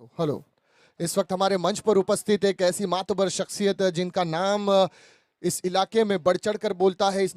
Hello. इस वक्त हमारे मंच पर उपस्थित एक ऐसी मातबर शख्सियत है जिनका नाम इस इलाके में बढ़ चढ़ कर बोलता है। इस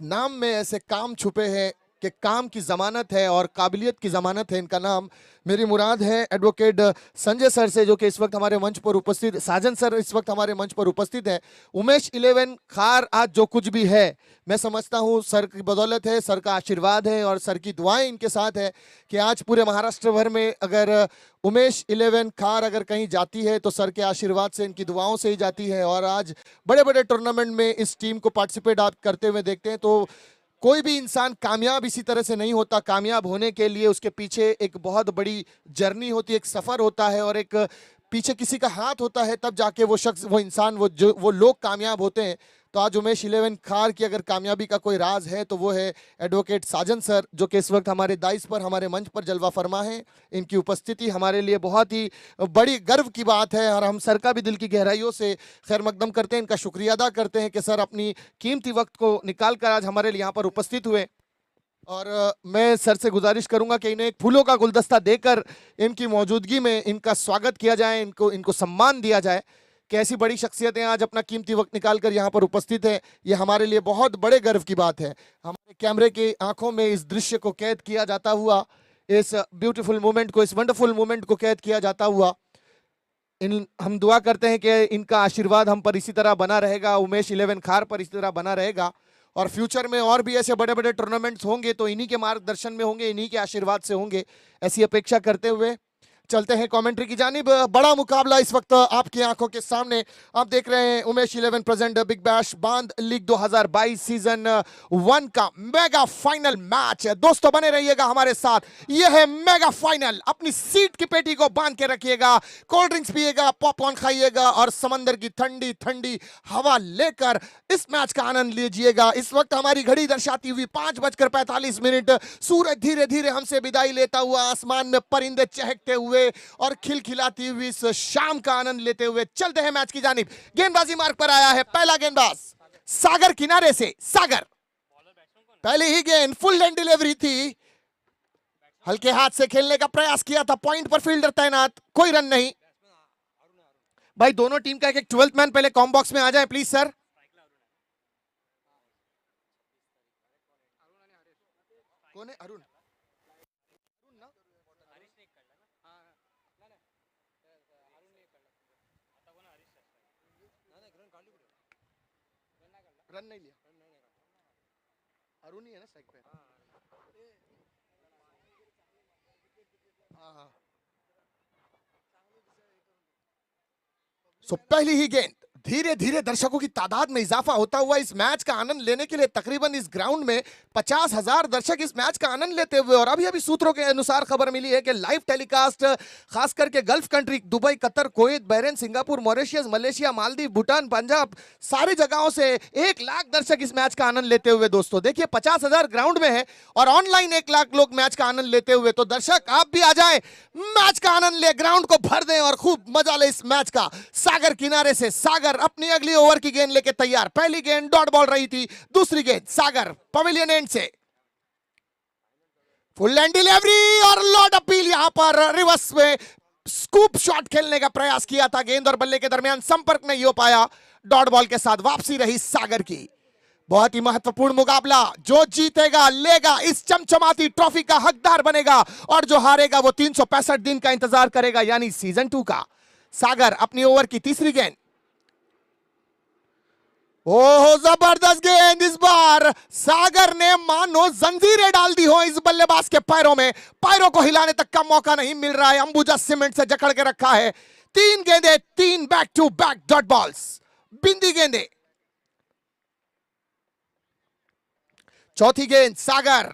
नाम में ऐसे काम छुपे हैं कि काम की जमानत है और काबिलियत की जमानत है। इनका नाम मेरी मुराद है एडवोकेट संजय सर से, जो कि इस वक्त हमारे मंच पर उपस्थित, साजन सर इस वक्त हमारे मंच पर उपस्थित है। उमेश 11 खार आज जो कुछ भी है, मैं समझता हूँ सर की बदौलत है, सर का आशीर्वाद है और सर की दुआएं इनके साथ है कि आज पूरे महाराष्ट्र भर में अगर उमेश 11 खार अगर कहीं जाती है तो सर के आशीर्वाद से, इनकी दुआओं से ही जाती है। और आज बड़े बड़े टूर्नामेंट में इस टीम को पार्टिसिपेट आप करते हुए देखते हैं तो कोई भी इंसान कामयाब इसी तरह से नहीं होता। कामयाब होने के लिए उसके पीछे एक बहुत बड़ी जर्नी होती है, एक सफर होता है और एक पीछे किसी का हाथ होता है, तब जाके वो शख्स, वो इंसान, वो लोग कामयाब होते हैं। तो आज उमेश 11 खार की अगर कामयाबी का कोई राज है तो वो है एडवोकेट साजन सर, जो कि इस वक्त हमारे दाइस पर, हमारे मंच पर जलवा फरमा है। इनकी उपस्थिति हमारे लिए बहुत ही बड़ी गर्व की बात है और हम सर का भी दिल की गहराइयों से खैर मकदम करते हैं, इनका शुक्रिया अदा करते हैं कि सर अपनी कीमती वक्त को निकाल कर आज हमारे लिए यहाँ पर उपस्थित हुए। और मैं सर से गुजारिश करूंगा कि इन्हें एक फूलों का गुलदस्ता देकर इनकी मौजूदगी में इनका स्वागत किया जाए, इनको इनको सम्मान दिया जाए कि ऐसी बड़ी शख्सियतें आज अपना कीमती वक्त निकालकर यहाँ पर उपस्थित है। ये हमारे लिए बहुत बड़े गर्व की बात है। हमारे कैमरे की आंखों में इस दृश्य को कैद किया जाता हुआ, इस ब्यूटीफुल मोमेंट को, इस वंडरफुल मोमेंट को कैद किया जाता हुआ, इन हम दुआ करते हैं कि इनका आशीर्वाद हम पर इसी तरह बना रहेगा, उमेश 11 खार पर इसी तरह बना रहेगा और फ्यूचर में और भी ऐसे बड़े बड़े टूर्नामेंट्स होंगे तो इन्हीं के मार्गदर्शन में होंगे, इन्हीं के आशीर्वाद से होंगे, ऐसी अपेक्षा करते हुए चलते हैं कमेंट्री की जानिब। बड़ा मुकाबला इस वक्त आपकी आंखों के सामने आप देख रहे हैं। उमेश 11 प्रेजेंट बिग बैश बांध लीग 2022 सीजन 1 का मेगा फाइनल मैच है। दोस्तों बने रहिएगा हमारे साथ, यह है मेगा फाइनल। अपनी सीट की पेटी को बांध के रखिएगा, कोल्ड ड्रिंक्स पिएगा, पॉपकॉर्न खाइएगा और समंदर की ठंडी ठंडी हवा लेकर इस मैच का आनंद लीजिएगा। इस वक्त हमारी घड़ी दर्शाती हुई 5:45, सूरज धीरे धीरे हमसे विदाई लेता हुआ, आसमान में परिंदे चहकते हुए और खिलखिलाती हुई इस शाम का आनंद लेते हुए चलते हैं मैच की जानिब। गेंदबाजी मार्ग पर आया है पहला गेंदबाज सागर किनारे से। सागर पहले ही गेंद फुल लेंथ डिलीवरी थी, हल्के हाथ से खेलने का प्रयास किया था, पॉइंट पर फील्डर तैनात, कोई रन नहीं। भाई दोनों टीम का एक 12th मैन पहले कॉम बॉक्स में आ जाए प्लीज सर। कौन है? अरुण रन नहीं लिया, अरुण ही है ना स्ट्राइक पे। हाँ हाँ। सो पहली ही गेंद, धीरे धीरे दर्शकों की तादाद में इजाफा होता हुआ इस मैच का आनंद लेने के लिए तकरीबन इस ग्राउंड में 50,000 दर्शक इस मैच का आनंद लेते हुए, और अभी अभी सूत्रों के अनुसार खबर मिली है कि लाइव टेलीकास्ट खास करके गल्फ कंट्री दुबई, कतर, Kuwait, Bahrain, Singapore, Mauritius, Malaysia, Maldives, Bhutan, Punjab, सारी जगहों से 1 लाख दर्शक इस मैच का आनंद लेते हुए। दोस्तों देखिए 50,000 ग्राउंड में है और ऑनलाइन 1 लाख लोग मैच का आनंद लेते हुए। तो दर्शक आप भी आ जाए, मैच का आनंद ले, ग्राउंड को भर दें और खूब मजा ले इस मैच का। सागर किनारे से सागर अपनी अगली ओवर की गेंद लेके तैयार। पहली गेंद डॉट बॉल रही थी, दूसरी गेंद सागर पवेलियन एंड से फुल लैंड डिलीवरी और लॉर्ड अपील यहां पर रिवर्स में स्कूप शॉट खेलने का प्रयास किया था, गेंद और बल्ले के दरमियान संपर्क नहीं हो पाया, डॉट बॉल के साथ वापसी रही सागर की। बहुत ही महत्वपूर्ण मुकाबला, जो जीतेगा लेगा इस चमचमाती ट्रॉफी का हकदार बनेगा और जो हारेगा वो 365 दिन का इंतजार करेगा, यानी सीजन 2 का। सागर अपनी ओवर की तीसरी गेंद, ओह जबरदस्त गेंद, इस बार सागर ने मानो जंजीरें डाल दी हो इस बल्लेबाज के पैरों में, पैरों को हिलाने तक का मौका नहीं मिल रहा है, अंबुजा सीमेंट से जकड़ के रखा है। 3 गेंदे, 3 back to back dot balls, बिंदी गेंदे। चौथी गेंद सागर,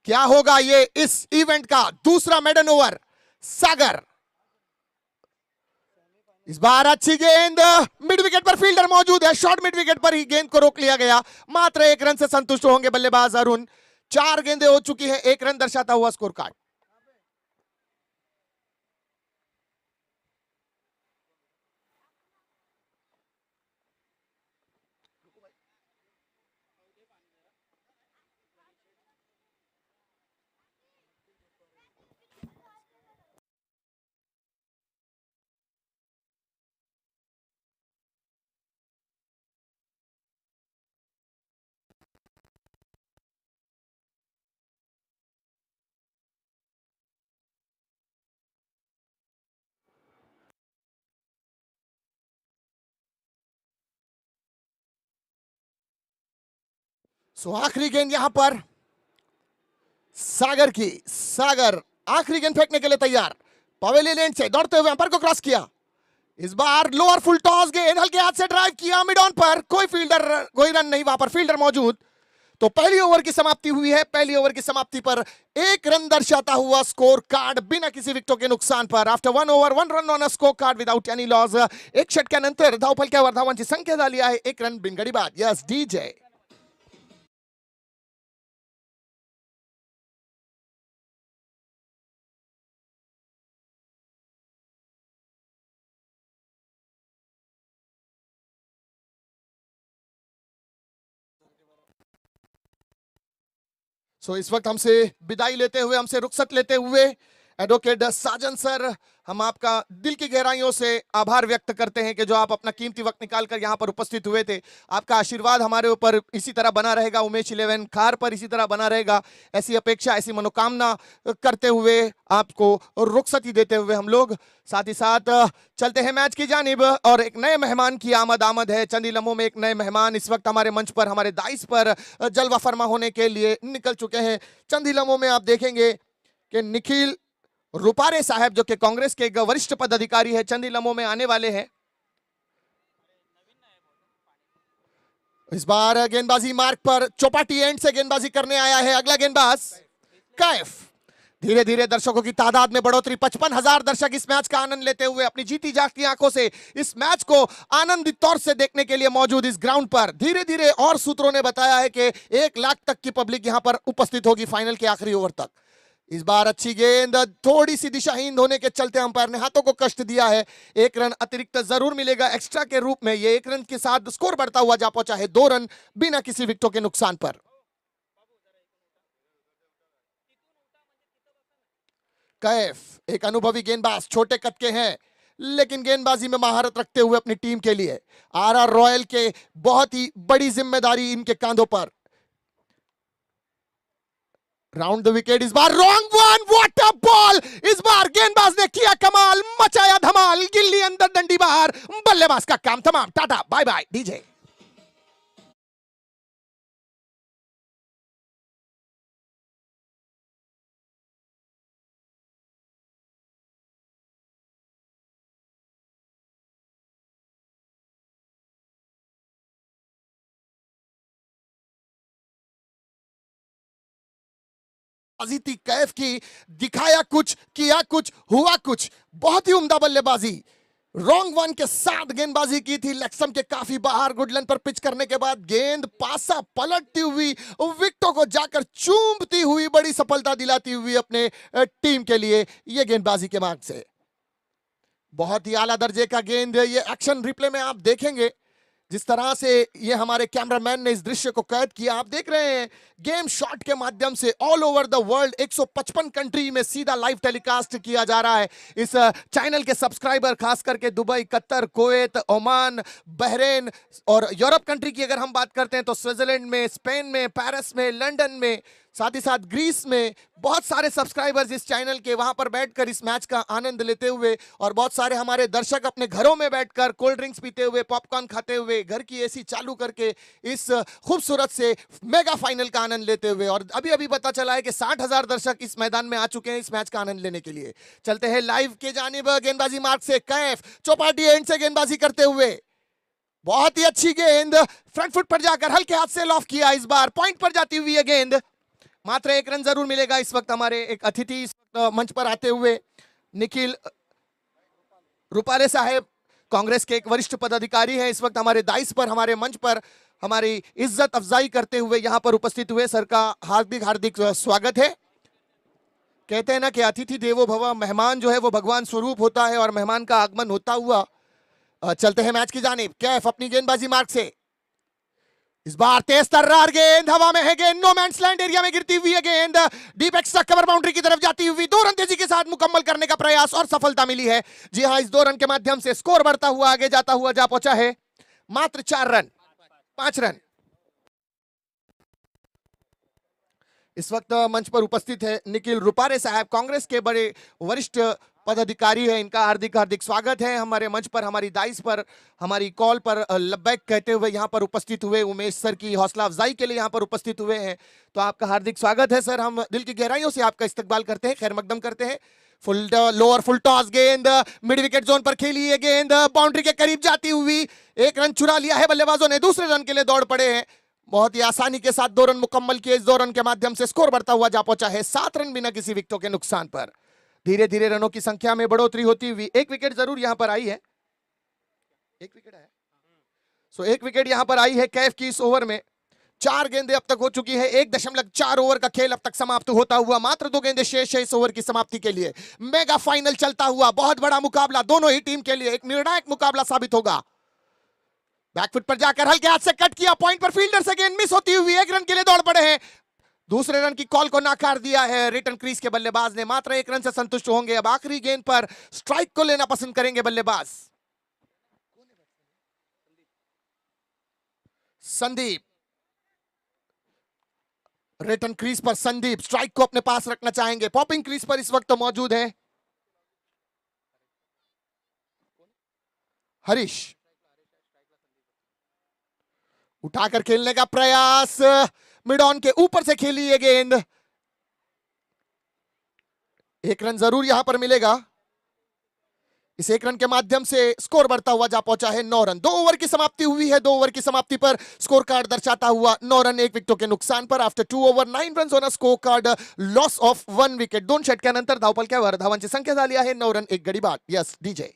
क्या होगा ये इस इवेंट का दूसरा मेडन ओवर। सागर इस बार अच्छी गेंद, मिड विकेट पर फील्डर मौजूद है, शॉर्ट मिड विकेट पर ही गेंद को रोक लिया गया, मात्र 1 रन से संतुष्ट होंगे बल्लेबाज अरुण। 4 गेंदें हो चुकी है, 1 रन दर्शाता हुआ स्कोर कार्ड। सो आखिरी गेंद यहां पर सागर की। सागर आखिरी गेंद फेंकने के लिए तैयार। पवेलियन एंड से दौड़ते हुए अंपायर को क्रॉस किया। इस बार लोअर फुल टॉस गेंद हल्के हाथ से ड्राइव किया मिड ऑन पर। कोई रन नहीं, वहां पर फील्डर मौजूद। तो पहली ओवर की समाप्ति हुई है। पहली ओवर की समाप्ति पर 1 रन दर्शाता हुआ स्कोर कार्ड बिना किसी विकेटों के नुकसान पर। After 1 over 1 run on a score card without any loss. एक षटकानंतर धावफलक्यावर धावांची संख्या झाली आहे 1 रन बिनगडी बाद. Yes DJ. सो इस वक्त हमसे विदाई लेते हुए, हमसे रुखसत लेते हुए एडवोकेट साजन सर, हम आपका दिल की गहराइयों से आभार व्यक्त करते हैं कि जो आप अपना कीमती वक्त निकालकर यहां पर उपस्थित हुए थे। आपका आशीर्वाद हमारे ऊपर इसी तरह बना रहेगा, उमेश 11 खार पर इसी तरह बना रहेगा, ऐसी अपेक्षा, ऐसी मनोकामना करते हुए आपको रुखसती देते हुए हम लोग साथ ही साथ चलते हैं मैच की जानिब। और एक नए मेहमान की आमद है। चंद ही लम्हों में एक नए मेहमान इस वक्त हमारे मंच पर, हमारे दाइस पर जलवा फरमा होने के लिए निकल चुके हैं। चंद ही लम्हों में आप देखेंगे कि निखिल रुपारे साहब, जो कि कांग्रेस के एक वरिष्ठ पदाधिकारी है, चंद ही लम्हों में आने वाले हैं। इस बार गेंदबाजी मार्ग पर चौपाटी एंड से गेंदबाजी करने आया है अगला गेंदबाज कैफ। धीरे धीरे दर्शकों की तादाद में बढ़ोतरी, 55,000 दर्शक इस मैच का आनंद लेते हुए अपनी जीती जागती आंखों से इस मैच को आनंदित तौर से देखने के लिए मौजूद इस ग्राउंड पर। धीरे धीरे और सूत्रों ने बताया है कि 1 लाख तक की पब्लिक यहां पर उपस्थित होगी फाइनल के आखिरी ओवर तक। इस बार अच्छी गेंद, थोड़ी सी दिशाहीन होने के चलते अंपायर ने हाथों को कष्ट दिया है। 1 रन अतिरिक्त जरूर मिलेगा एक्स्ट्रा के रूप में। ये 1 रन के साथ स्कोर बढ़ता हुआ जा पहुंचा है 2 रन बिना किसी विकेटों के नुकसान पर। कैफ एक अनुभवी गेंदबाज, छोटे कद के हैं लेकिन गेंदबाजी में महारत रखते हुए अपनी टीम के लिए। आरआर रॉयल के बहुत ही बड़ी जिम्मेदारी इनके कांधों पर। राउंड द विकेट, इस बार wrong one, what a ball. इस बार गेंदबाज ने किया कमाल, मचाया धमाल, गिल्ली अंदर डंडी बाहर, बल्लेबाज का काम तमाम। Tata bye bye DJ. बाजी थी कैफ की, दिखाया कुछ, किया कुछ, हुआ कुछ। बहुत ही उम्दा बल्लेबाजी। रॉन्ग वन के साथ गेंदबाजी की थी, लेक्सम के काफी बाहर गुडलन पर पिच करने के बाद गेंद पासा पलटती हुई विकेटों को जाकर चूमती हुई बड़ी सफलता दिलाती हुई अपने टीम के लिए ये गेंदबाजी के मार्ग से। बहुत ही आला दर्जे का गेंद। ये एक्शन रिप्ले में आप देखेंगे जिस तरह से ये हमारे कैमरामैन ने इस दृश्य को कैद किया। आप देख रहे हैं गेम शॉट के माध्यम से all over the world 155 country में सीधा लाइव टेलीकास्ट किया जा रहा है। इस चैनल के सब्सक्राइबर खास करके दुबई, कतर, कुवैत, ओमान, बहरीन और यूरोप कंट्री की अगर हम बात करते हैं तो स्विट्जरलैंड में, स्पेन में, पेरिस में, लंदन में, साथ ही साथ ग्रीस में बहुत सारे सब्सक्राइबर्स इस चैनल के वहां पर बैठकर इस मैच का आनंद लेते हुए, और बहुत सारे हमारे दर्शक अपने घरों में बैठकर कोल्ड ड्रिंक्स पीते हुए, पॉपकॉर्न खाते हुए, घर की एसी चालू करके इस खूबसूरत से मेगा फाइनल का आनंद लेते हुए। और अभी अभी पता चला है कि 60,000 दर्शक इस मैदान में आ चुके हैं इस मैच का आनंद लेने के लिए। चलते हैं लाइव के जानिब। गेंदबाजी मार्ग से कैफ चौपाटी एंड से गेंदबाजी करते हुए, बहुत ही अच्छी गेंद फ्रंट फुट पर जाकर हल्के हाथ से लॉफ किया। इस बार पॉइंट पर जाती हुई है गेंद, मात्र 1 रन जरूर मिलेगा। इस वक्त हमारे एक अतिथि इस वक्त मंच पर आते हुए निखिल रुपारे साहब, कांग्रेस के एक वरिष्ठ पदाधिकारी हैं, इस वक्त हमारे दाइस पर, हमारे मंच पर हमारी इज्जत अफजाई करते हुए यहां पर उपस्थित हुए। सर का हार्दिक हार्दिक स्वागत है। कहते हैं ना कि अतिथि देवो भव, मेहमान जो है वो भगवान स्वरूप होता है और मेहमान का आगमन होता हुआ चलते हैं मैच की जानिब। कैफ अपनी गेंदबाजी मार्ग से, इस बार तेज तर्रार गेंद हवा में है, गेंद नो मैंस लैंड एरिया में गिरती हुई है गेंद, डीप एक्स्ट्रा कवर बाउंड्री की तरफ जाती हुई 2 रन तेजी के साथ मुकम्मल करने का प्रयास और सफलता मिली है। जी हां, इस 2 रन के माध्यम से स्कोर बढ़ता हुआ आगे जाता हुआ जा पहुंचा है मात्र 4 रन, 5 रन। इस वक्त मंच पर उपस्थित है निखिल रुपारे साहब, कांग्रेस के बड़े वरिष्ठ पदाधिकारी है। इनका हार्दिक हार्दिक स्वागत है हमारे मंच पर, हमारी दाइस पर, हमारी कॉल पर लब्बैक कहते हुए यहाँ पर उपस्थित हुए। उमेश सर की हौसला अफजाई के लिए यहाँ पर उपस्थित हुए हैं, तो आपका हार्दिक स्वागत है सर। हम दिल की गहराइयों से आपका इस्तकबाल करते हैं, खैर मकदम करते हैं। फुल लोअर फुल टॉस गेंद मिड विकेट जोन पर खेली है, गेंद बाउंड्री के करीब जाती हुई, एक रन चुरा लिया है बल्लेबाजों ने, दूसरे रन के लिए दौड़ पड़े हैं। बहुत ही आसानी के साथ 2 रन मुकम्मल किए। इस 2 रन के माध्यम से स्कोर बढ़ता हुआ जा पहुंचा है 7 रन बिना किसी विकेटों के नुकसान पर। धीरे धीरे रनों की संख्या में बढ़ोतरी होती हुई एक विकेट जरूर यहां पर आई है, एक विकेट है, सो एक विकेट यहां पर आई है कैफ की इस ओवर में। 4 गेंदें अब तक हो चुकी है, 1.4 ओवर का खेल अब तक समाप्त होता हुआ, मात्र 2 गेंदें शेष है इस ओवर की समाप्ति के लिए। मेगा फाइनल चलता हुआ, बहुत बड़ा मुकाबला दोनों ही टीम के लिए, एक निर्णायक मुकाबला साबित होगा। बैकफुट पर जाकर हल्के हाथ से कट किया, पॉइंट पर फील्डर से गेंद मिस होती हुई 1 रन के लिए दौड़ पड़े हैं। दूसरे रन की कॉल को नाकार दिया है रिटर्न क्रीज के बल्लेबाज ने, मात्र 1 रन से संतुष्ट होंगे। अब आखिरी गेंद पर स्ट्राइक को लेना पसंद करेंगे बल्लेबाज संदीप। रिटर्न क्रीज पर संदीप स्ट्राइक को अपने पास रखना चाहेंगे। पॉपिंग क्रीज पर इस वक्त मौजूद है हरीश। उठाकर खेलने का प्रयास, मिड ऑन के ऊपर से खेली ये गेंद, 1 रन जरूर यहां पर मिलेगा। इस 1 रन के माध्यम से स्कोर बढ़ता हुआ जा पहुंचा है 9 रन। 2 ओवर की समाप्ति हुई है, 2 ओवर की समाप्ति पर स्कोर कार्ड दर्शाता हुआ 9 रन 1 विकेटों के नुकसान पर। After 2 over 9 run on a score card, loss of 1 wicket. 2 षटकानंतर धावपलक्यावर धावांची संख्या झाली आहे 9 रन 1 गडी बाद। Yes DJ.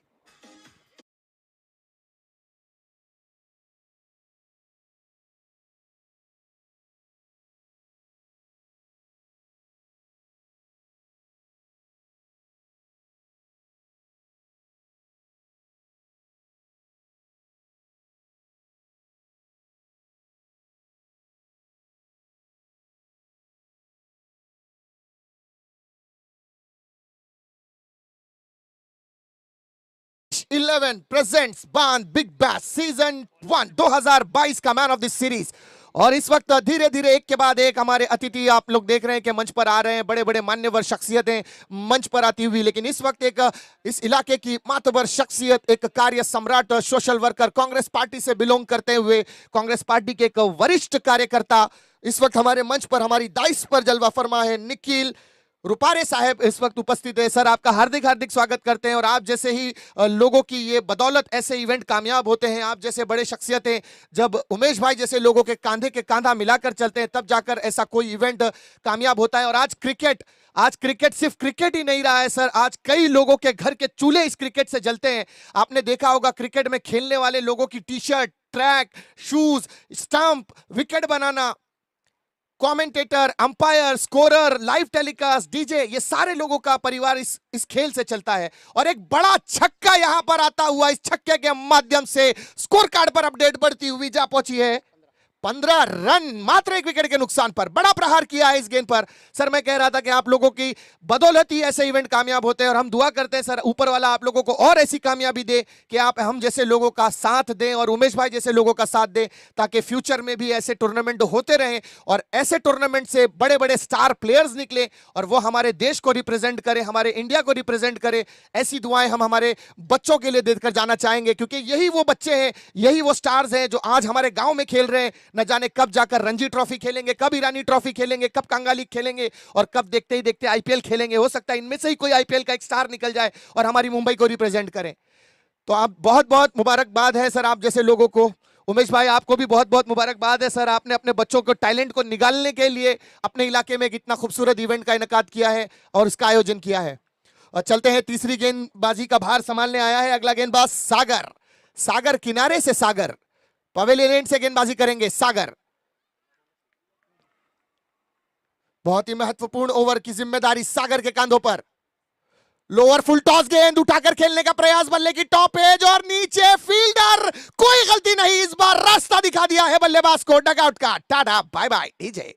इलेवन प्रेजेंट्स बान बिग बैश सीजन 1 2022 का मैन ऑफ द सीरीज। और इस वक्त धीरे धीरे एक के बाद एक हमारे अतिथि आप लोग देख रहे हैं कि मंच पर आ रहे हैं, बड़े बड़े मान्यवर शख्सियतें मंच पर आती हुई। लेकिन इस वक्त एक इस इलाके की मातबर शख्सियत, एक कार्य सम्राट, सोशल वर्कर, कांग्रेस पार्टी से बिलोंग करते हुए कांग्रेस पार्टी के एक वरिष्ठ कार्यकर्ता इस वक्त हमारे मंच पर, हमारी दाइस पर जलवा फरमा है। निखिल रुपारे साहब इस वक्त उपस्थित है। सर आपका हार्दिक हार्दिक स्वागत करते हैं। और आप जैसे ही लोगों की ये बदौलत ऐसे इवेंट कामयाब होते हैं, आप जैसे बड़े शख्सियतें जब उमेश भाई जैसे लोगों के कांधे के कांधा मिलाकर चलते हैं, तब जाकर ऐसा कोई इवेंट कामयाब होता है। और आज क्रिकेट सिर्फ क्रिकेट ही नहीं रहा है सर, आज कई लोगों के घर के चूल्हे इस क्रिकेट से जलते हैं। आपने देखा होगा क्रिकेट में खेलने वाले लोगों की T shirt, track, shoes, stump, wicket banana, commentator, umpire, scorer, live telecast, DJ, ये सारे लोगों का परिवार इस खेल से चलता है। और एक बड़ा छक्का यहां पर आता हुआ, इस छक्के के माध्यम से स्कोर कार्ड पर अपडेट बढ़ती हुई जा पहुंची है 15 रन मात्र 1 विकेट के नुकसान पर। बड़ा प्रहार किया है इस गेंद पर। सर मैं कह रहा था कि आप लोगों की बदौलत ही ऐसे इवेंट कामयाब होते हैं, और हम दुआ करते हैं सर ऊपर वाला आप लोगों को और ऐसी कामयाबी दे कि आप हम जैसे लोगों का साथ दें और उमेश भाई जैसे लोगों का साथ दें, ताकि फ्यूचर में भी ऐसे टूर्नामेंट होते रहें और ऐसे टूर्नामेंट से बड़े बड़े स्टार प्लेयर्स निकले और वो हमारे देश को रिप्रेजेंट करे, हमारे इंडिया को रिप्रेजेंट करे। ऐसी दुआएं हम हमारे बच्चों के लिए देकर जाना चाहेंगे, क्योंकि यही वो बच्चे हैं, यही वो स्टार्स हैं जो आज हमारे गांव में खेल रहे हैं। न जाने कब जाकर रणजी ट्रॉफी खेलेंगे, कब ईरानी ट्रॉफी खेलेंगे, कब कांगा लीग खेलेंगे, और कब देखते ही देखते आईपीएल खेलेंगे। हो सकता है इनमें से ही कोई आईपीएल का एक स्टार निकल जाए और हमारी मुंबई को रिप्रेजेंट करें। तो आप बहुत बहुत मुबारकबाद है सर आप जैसे लोगों को। उमेश भाई आपको भी बहुत बहुत मुबारकबाद है सर, आपने अपने बच्चों को टैलेंट को निकालने के लिए अपने इलाके में एक इतना खूबसूरत इवेंट का इनेकाद किया है और इसका आयोजन किया है। और चलते हैं, तीसरी गेंदबाजी का भार संभालने आया है अगला गेंदबाज सागर किनारे से सागर, पवेलियन एंड से गेंदबाजी करेंगे सागर। बहुत ही महत्वपूर्ण ओवर की जिम्मेदारी सागर के कांधों पर। लोअर फुल टॉस गेंद उठाकर खेलने का प्रयास, बल्ले की टॉप एज और नीचे फील्डर, कोई गलती नहीं, इस बार रास्ता दिखा दिया है बल्लेबाज को डगआउट का। टाटा बाय बाय डीजे।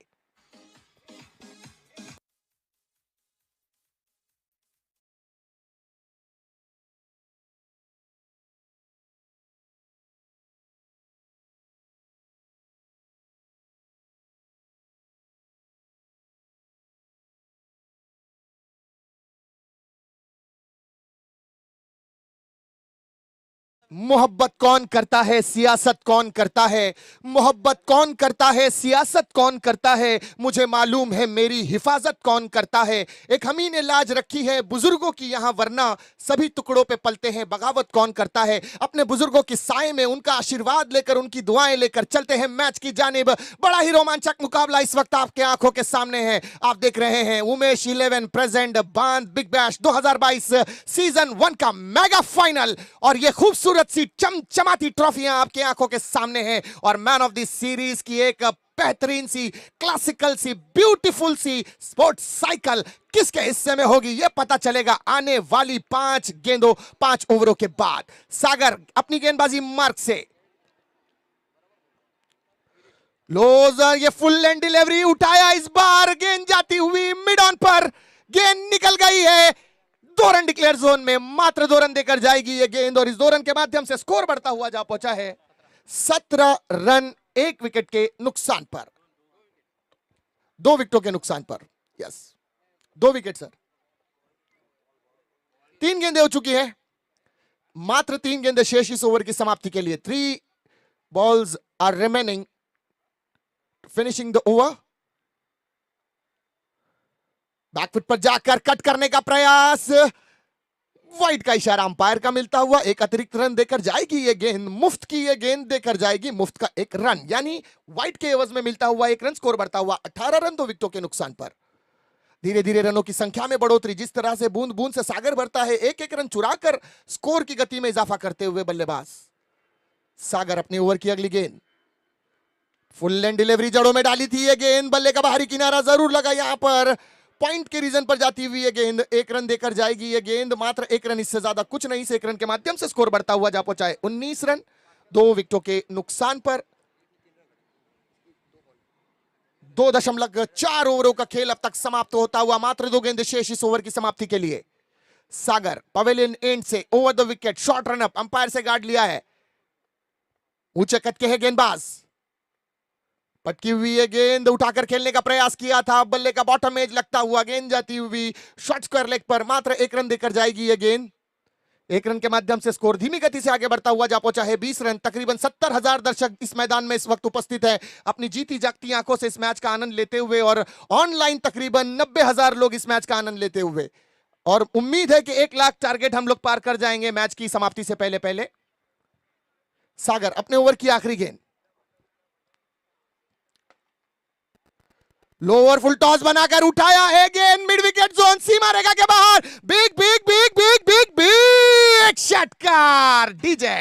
मोहब्बत कौन करता है, सियासत कौन करता है। मोहब्बत कौन करता है, सियासत कौन करता है, मुझे मालूम है मेरी हिफाजत कौन करता है। एक हमी ने लाज रखी है बुजुर्गों की यहां, वरना सभी टुकड़ों पे पलते हैं, बगावत कौन करता है। अपने बुजुर्गों की साए में उनका आशीर्वाद लेकर, उनकी दुआएं लेकर चलते हैं मैच की जानिब। बड़ा ही रोमांचक मुकाबला इस वक्त आपके आंखों के सामने है। आप देख रहे हैं उमेश 11 प्रेजेंट बांध बिग बैश 2022 सीजन 1 का मेगा फाइनल। और ये खूबसूरत सी चमचमाती ट्रॉफियां आपके आंखों के सामने हैं। और मैन ऑफ द सीरीज की एक बेहतरीन सी, क्लासिकल सी, ब्यूटीफुल सी स्पोर्ट्स साइकिल किसके हिस्से में होगी यह पता चलेगा आने वाली 5 ओवरों के बाद। सागर अपनी गेंदबाजी मार्क से, लोजर ये फुल एंड डिलीवरी उठाया, इस बार गेंद जाती हुई मिड ऑन पर, गेंद निकल गई है। 2 रन डिक्लेयर जोन में, मात्र 2 रन देकर जाएगी ये गेंद और इस 2 रन के माध्यम से स्कोर बढ़ता हुआ जा पहुंचा है 17 रन 1 विकेट के नुकसान पर, 2 विकेटों के नुकसान पर। Yes, 2 wicket sir. 3 गेंदें हो चुकी है, मात्र 3 गेंदें शेष इस ओवर की समाप्ति के लिए। 3 balls are remaining finishing the over. Back foot पर जाकर कट करने का प्रयास, वाइड का इशारा अंपायर का मिलता हुआ, एक अतिरिक्त रन देकर जाएगी ये गेंद, मुफ्त की ये गेंद देकर जाएगी, मुफ्त का 1 रन, यानी वाइड के एवज में मिलता हुआ 1 रन, स्कोर बढ़ता हुआ 18 रन 2 विकेटों के नुकसान पर। धीरे धीरे रनों की संख्या में बढ़ोतरी, जिस तरह से बूंद बूंद से सागर भरता है, एक एक रन चुराकर स्कोर की गति में इजाफा करते हुए बल्लेबाज सागर अपनी ओवर की अगली गेंद, फुल एंड डिलीवरी जड़ों में डाली थी ये गेंद, बल्ले का बाहरी किनारा जरूर लगा, यहां पर पॉइंट के रीजन पर जाती हुई ये गेंद, 1 रन देकर जाएगी ये गेंद, मात्र 1 रन, इससे ज्यादा कुछ नहीं। से 1 रन के माध्यम से स्कोर बढ़ता हुआ जा पहुंचा है 19 रन 2 विकेटों के नुकसान पर। 2.4 ओवरों का खेल अब तक समाप्त होता हुआ, मात्र 2 गेंदें शेष इस ओवर की समाप्ति के लिए। सागर पवेलियन एंड से over the wicket, short run up, umpire से गार्ड लिया है, ऊंचे कद के है गेंदबाज, पटकी हुई ये गेंद उठाकर खेलने का प्रयास किया था, बल्ले का बॉटम एज लगता हुआ गेंद जाती हुई शॉर्ट स्क्वायर लेग पर, मात्र 1 रन देकर जाएगी ये गेंद। 1 रन के माध्यम से स्कोर धीमी गति से आगे बढ़ता हुआ जा पहुंचा है 20 रन। तकरीबन 70,000 दर्शक इस मैदान में इस वक्त उपस्थित है, अपनी जीती जागती आंखों से इस मैच का आनंद लेते हुए, और ऑनलाइन तकरीबन 90,000 लोग इस मैच का आनंद लेते हुए। और उम्मीद है कि 1 लाख टारगेट हम लोग पार कर जाएंगे मैच की समाप्ति से पहले पहले। सागर अपने ओवर की आखिरी गेंद, लोअर फुल टॉस बनाकर उठाया है गेंद, मिड विकेट जोन, सीमा रेखा के बाहर, big big big big big big षटकार डीजे।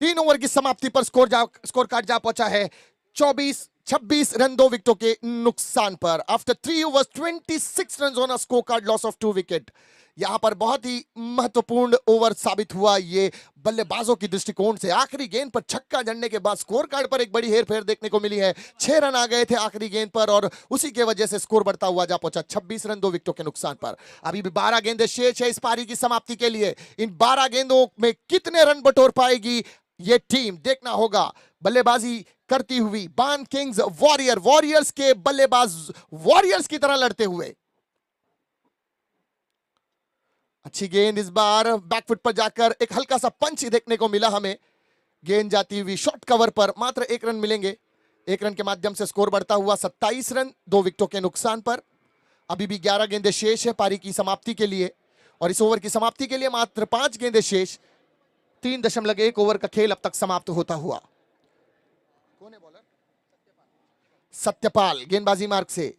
तीन ओवर की समाप्ति पर स्कोर कार्ड जा पहुंचा है 26 रन 2 विकेटों के नुकसान पर। After 3 overs 26 run on a score card, loss of 2 wicket. यहां पर बहुत ही महत्वपूर्ण ओवर साबित हुआ ये बल्लेबाजों की दृष्टिकोण से। आखिरी गेंद पर छक्का जड़ने के बाद स्कोर कार्ड पर एक बड़ी हेरफेर देखने को मिली है। 6 रन आ गए थे आखिरी गेंद पर और उसी के वजह से स्कोर बढ़ता हुआ जा पहुंचा 26 रन 2 विकेटों के नुकसान पर। अभी भी 12 गेंदें शेष है इस पारी की समाप्ति के लिए। इन 12 गेंदों में कितने रन बटोर पाएगी ये टीम, देखना होगा। बल्लेबाजी करती हुई बान किंग्स वॉरियर्स के बल्लेबाज वॉरियर्स की तरह लड़ते हुए। अच्छी गेंद इस बार बैकफुट पर जाकर एक हल्का सा पंच देखने को मिला हमें। गेंद जाती हुई शॉर्ट कवर पर, मात्र 1 रन मिलेंगे। 1 रन के माध्यम से स्कोर बढ़ता हुआ 27 रन 2 विकेटों के नुकसान पर। अभी भी 11 गेंदें शेष है पारी की समाप्ति के लिए और इस ओवर की समाप्ति के लिए मात्र 5 गेंदें शेष। 3.1 ओवर का खेल अब तक समाप्त होता हुआ। कौन है बॉलर? सत्यपाल गेंदबाजी मार्ग से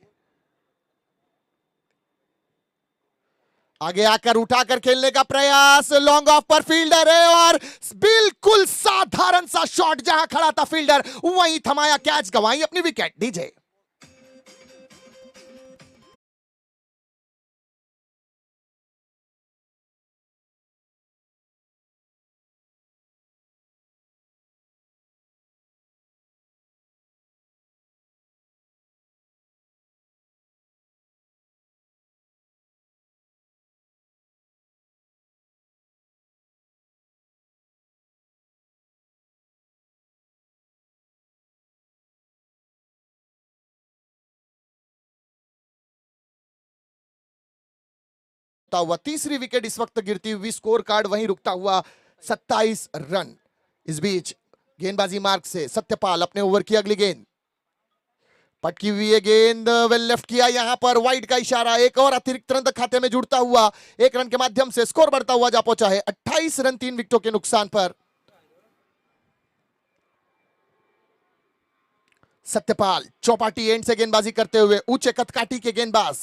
आगे आकर उठाकर खेलने का प्रयास, लॉन्ग ऑफ पर फील्डर है और बिल्कुल साधारण सा शॉट, जहां खड़ा था फील्डर वहीं थमाया कैच, गंवाई अपनी विकेट। डीजे रुकता हुआ, तीसरी विकेट इस वक्त गिरती हुई, स्कोर कार्ड वहीं रुकता हुआ 27 रन। इस बीच गेंदबाजी मार्ग से सत्यपाल अपने ओवर की अगली गेंद, पटकी हुई है गेंद, वेल लेफ्ट किया, यहां पर वाइड का इशारा, एक और अतिरिक्त रन खाते में जुड़ता हुआ, एक रन के माध्यम से स्कोर बढ़ता हुआ जा पहुंचा है 28 रन 3 विकेटों के नुकसान पर। सत्यपाल चौपाटी एंड से गेंदबाजी करते हुए, ऊंचे कदकाठी के गेंदबाज,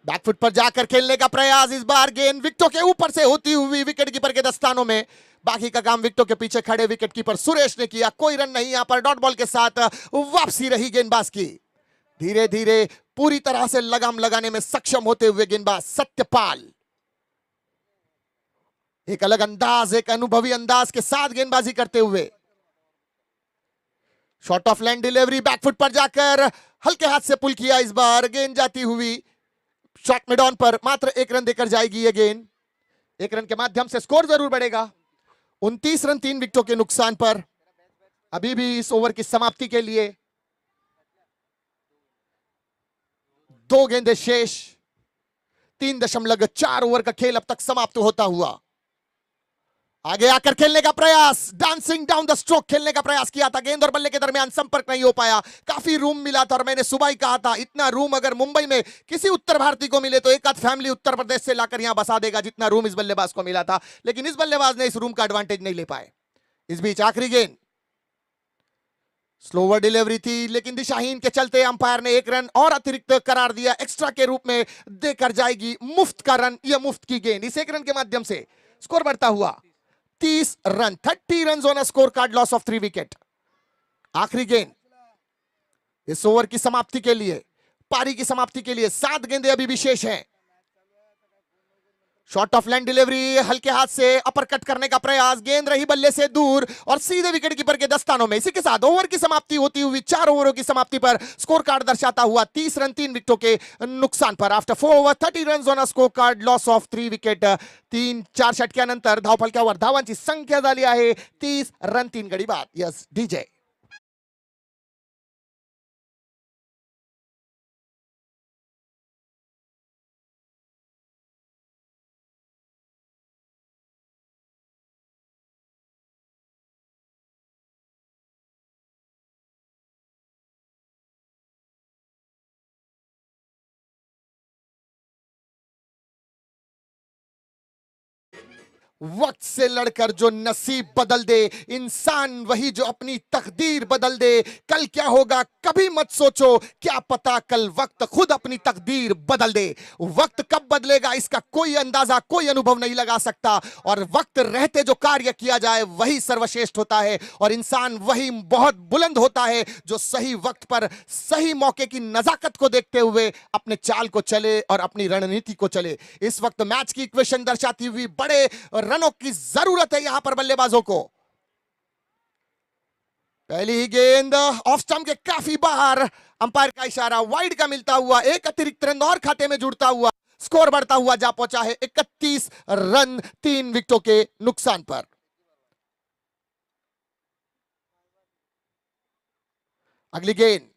बैकफुट पर जाकर खेलने का प्रयास, इस बार गेंद विकेटों के ऊपर से होती हुई विकेट कीपर के दस्तानों में। बाकी का काम विकेटों के पीछे खड़े विकेट कीपर सुरेश ने किया, कोई रन नहीं, यहां पर डॉट बॉल के साथ वापसी रही गेंदबाज की। धीरे धीरे पूरी तरह से लगाम लगाने में सक्षम होते हुए गेंदबाज सत्यपाल, एक अलग अंदाज, एक अनुभवी अंदाज के साथ गेंदबाजी करते हुए, short of length delivery, back foot पर जाकर हल्के हाथ से पुल किया, इस बार गेंद जाती हुई शॉट मिड ऑन पर, मात्र एक रन देकर जाएगी यह गेंद। एक रन के माध्यम से स्कोर जरूर बढ़ेगा 29 रन 3 विकेटों के नुकसान पर। अभी भी इस ओवर की समाप्ति के लिए 2 गेंदें शेष, 3.4 ओवर का खेल अब तक समाप्त होता हुआ। आगे आकर खेलने का प्रयास, डांसिंग डाउन द स्ट्रोक खेलने का प्रयास किया था, गेंद और बल्ले के दरमियान संपर्क नहीं हो पाया, काफी रूम मिला था, और मैंने सुबह ही कहा था इतना रूम अगर मुंबई में किसी उत्तर भारतीय को मिले तो एक आध फैमिली उत्तर प्रदेश से लाकर यहां बसा देगा, जितना रूम इस बल्लेबाज को मिला था, लेकिन इस बल्लेबाज ने इस रूम का एडवांटेज नहीं ले पाए। इस बीच आखिरी गेंद स्लोवर डिलीवरी थी, लेकिन दिशाहीन के चलते अंपायर ने एक रन और अतिरिक्त करार दिया, एक्स्ट्रा के रूप में देकर जाएगी मुफ्त का रन, यह मुफ्त की गेंद। इस एक रन के माध्यम से स्कोर बढ़ता हुआ 30 run, 30 run on score card, loss of 3 wicket. आखिरी गेंद इस ओवर की समाप्ति के लिए, पारी की समाप्ति के लिए 7 गेंदें अभी भी शेष हैं। शॉट ऑफ लैंड डिलीवरी, हल्के हाथ से अपर कट करने का प्रयास, गेंद रही बल्ले से दूर और सीधे विकेट कीपर के दस्तानों में। इसी के साथ ओवर की समाप्ति होती हुई 4 ओवरों की समाप्ति पर स्कोर कार्ड दर्शाता हुआ 30 रन 3 विकेटों के नुकसान पर। After 4 over 30 run on score card, loss of 3 wicket. 3-4 षटक्यानंतर धावफलकावर धावांची संख्या झाली आहे 30 रन 3 गडी बाद। यस डीजे वक्त से लड़कर जो नसीब बदल दे, इंसान वही जो अपनी तकदीर बदल दे। कल क्या होगा कभी मत सोचो, क्या पता कल वक्त खुद अपनी तकदीर बदल दे। वक्त कब बदलेगा इसका कोई अंदाजा, कोई अनुभव नहीं लगा सकता, और वक्त रहते जो कार्य किया जाए वही सर्वश्रेष्ठ होता है, और इंसान वही बहुत बुलंद होता है जो सही वक्त पर सही मौके की नजाकत को देखते हुए अपने चाल को चले और अपनी रणनीति को चले। इस वक्त मैच की इक्वेशन दर्शाती हुई बड़े रनों की जरूरत है यहां पर बल्लेबाजों को। पहली ही गेंद ऑफ स्टंप के काफी बाहर, अंपायर का इशारा, वाइड का मिलता हुआ, एक अतिरिक्त रन और खाते में जुड़ता हुआ, स्कोर बढ़ता हुआ जा पहुंचा है 31 रन 3 विकेटों के नुकसान पर। अगली गेंद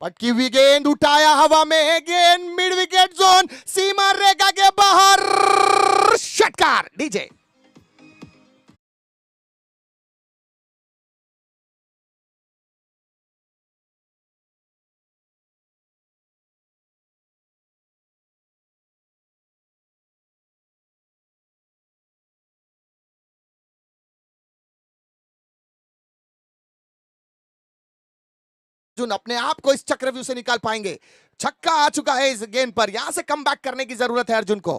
पटकी हुई गेंद, उठाया हवा में, गेंद मिड विकेट जोन, सीमा रेखा के बाहर, षटकार डीजे। अर्जुन अपने आप को इस चक्रव्यूह से निकाल पाएंगे। छक्का आ चुका है इस गेंद पर, यहां से कम बैक करने की जरूरत है अर्जुन को।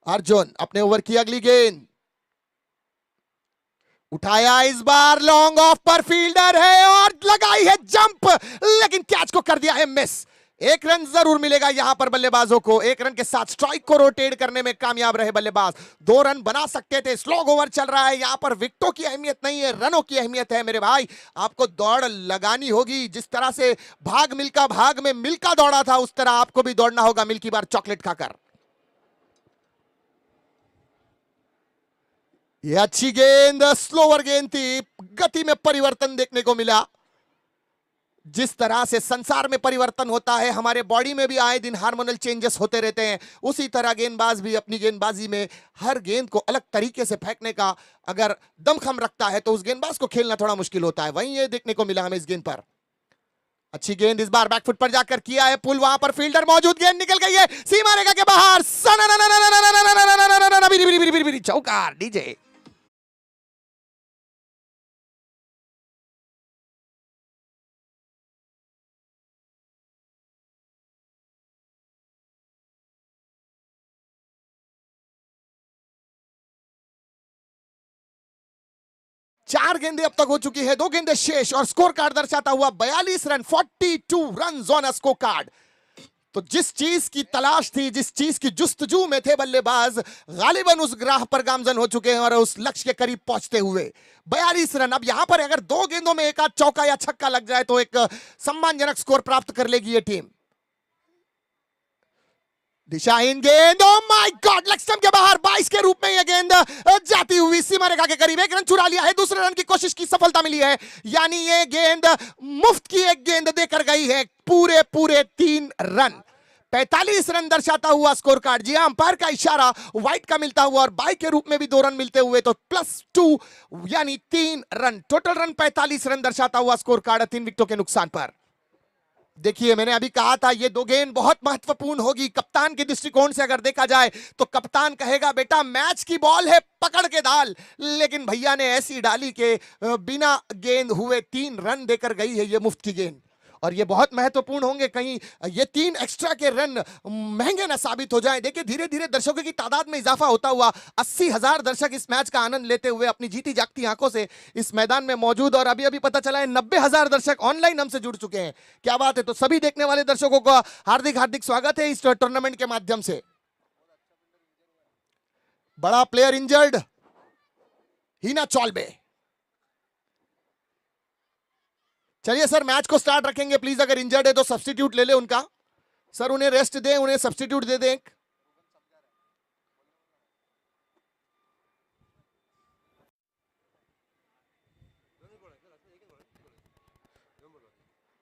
अर्जुन अपने ओवर की अगली गेंद, उठाया, इस बार लॉन्ग ऑफ पर, फील्डर है और लगाई है जंप, लेकिन कैच को कर दिया है मिस। एक रन जरूर मिलेगा यहां पर बल्लेबाजों को, एक रन के साथ स्ट्राइक को रोटेट करने में कामयाब रहे बल्लेबाज। 2 रन बना सकते थे, स्लो ओवर चल रहा है, यहां पर विकेटों की अहमियत नहीं है, रनों की अहमियत है मेरे भाई। आपको दौड़ लगानी होगी, जिस तरह से भाग में मिल्का दौड़ा था उस तरह आपको भी दौड़ना होगा मिल्की बार चॉकलेट खाकर। यह अच्छी गेंद, स्लोवर गेंद थी, गति में परिवर्तन देखने को मिला। जिस तरह से संसार में परिवर्तन होता है, हमारे बॉडी में भी आए दिन हार्मोनल चेंजेस होते रहते हैं, उसी तरह गेंदबाज भी अपनी गेंदबाजी में हर गेंद को अलग तरीके से फेंकने का अगर दमखम रखता है तो उस गेंदबाज को खेलना थोड़ा मुश्किल होता है। वहीं ये देखने को मिला हमें इस गेंद पर। अच्छी गेंद इस बार बैकफुट पर जाकर किया है पुल, वहां पर फील्डर मौजूद, गेंद निकल गई है सीमा रेखा के बाहर, चौका डीजे। चार गेंदें अब तक हो चुकी है, 2 गेंदें शेष और स्कोर कार्ड दर्शाता हुआ 42 run, 42 run on a score card. तो जिस चीज की तलाश थी, जिस चीज की जुस्तजू में थे बल्लेबाज, गालिबन उस ग्राह पर गामजन हो चुके हैं और उस लक्ष्य के करीब पहुंचते हुए 42 रन। अब यहां पर अगर 2 गेंदों में एक आध चौका या छक्का लग जाए तो एक सम्मानजनक स्कोर प्राप्त कर लेगी ये टीम। दिशाहीन गेंद, oh my god, leg stump के बाहर 22 के रूप में यह गेंद जाती हुई सीमा रेखा के करीब। 1 रन चुरा लिया है, दूसरे रन की कोशिश की सफलता मिली है, यानी यह गेंद मुफ्त की एक गेंद देकर गई है। पूरे 3 रन, 45 रन दर्शाता हुआ स्कोर कार्ड। जी हां, अंपायर का इशारा व्हाइट का मिलता हुआ और बाई के रूप में भी 2 रन मिलते हुए तो +2 यानी 3 रन। टोटल रन 45 रन दर्शाता हुआ स्कोर कार्ड 3 विकेटों के नुकसान पर। देखिए, मैंने अभी कहा था ये 2 गेंद बहुत महत्वपूर्ण होगी। कप्तान के दृष्टिकोण से अगर देखा जाए तो कप्तान कहेगा बेटा मैच की बॉल है, पकड़ के डाल, लेकिन भैया ने ऐसी डाली कि बिना गेंद हुए 3 रन देकर गई है ये मुफ्त की गेंद, और ये बहुत महत्वपूर्ण होंगे। कहीं ये 3 एक्स्ट्रा के रन महंगे ना साबित हो जाएं। देखिए, धीरे धीरे दर्शकों की तादाद में इजाफा होता हुआ 80,000 दर्शक इस मैच का आनंद लेते हुए अपनी जीती जागती आंखों से इस मैदान में मौजूद, और अभी अभी पता चला है 90,000 दर्शक ऑनलाइन हमसे जुड़ चुके हैं। क्या बात है। तो सभी देखने वाले दर्शकों का हार्दिक हार्दिक स्वागत है इस टूर्नामेंट के माध्यम से। बड़ा प्लेयर इंजर्ड, हीना चौलबे। चलिए सर, मैच को स्टार्ट रखेंगे प्लीज। अगर इंजर्ड है तो सब्स्टिट्यूट ले ले उनका, सर उन्हें रेस्ट दें, उन्हें सब्स्टिट्यूट दे दें।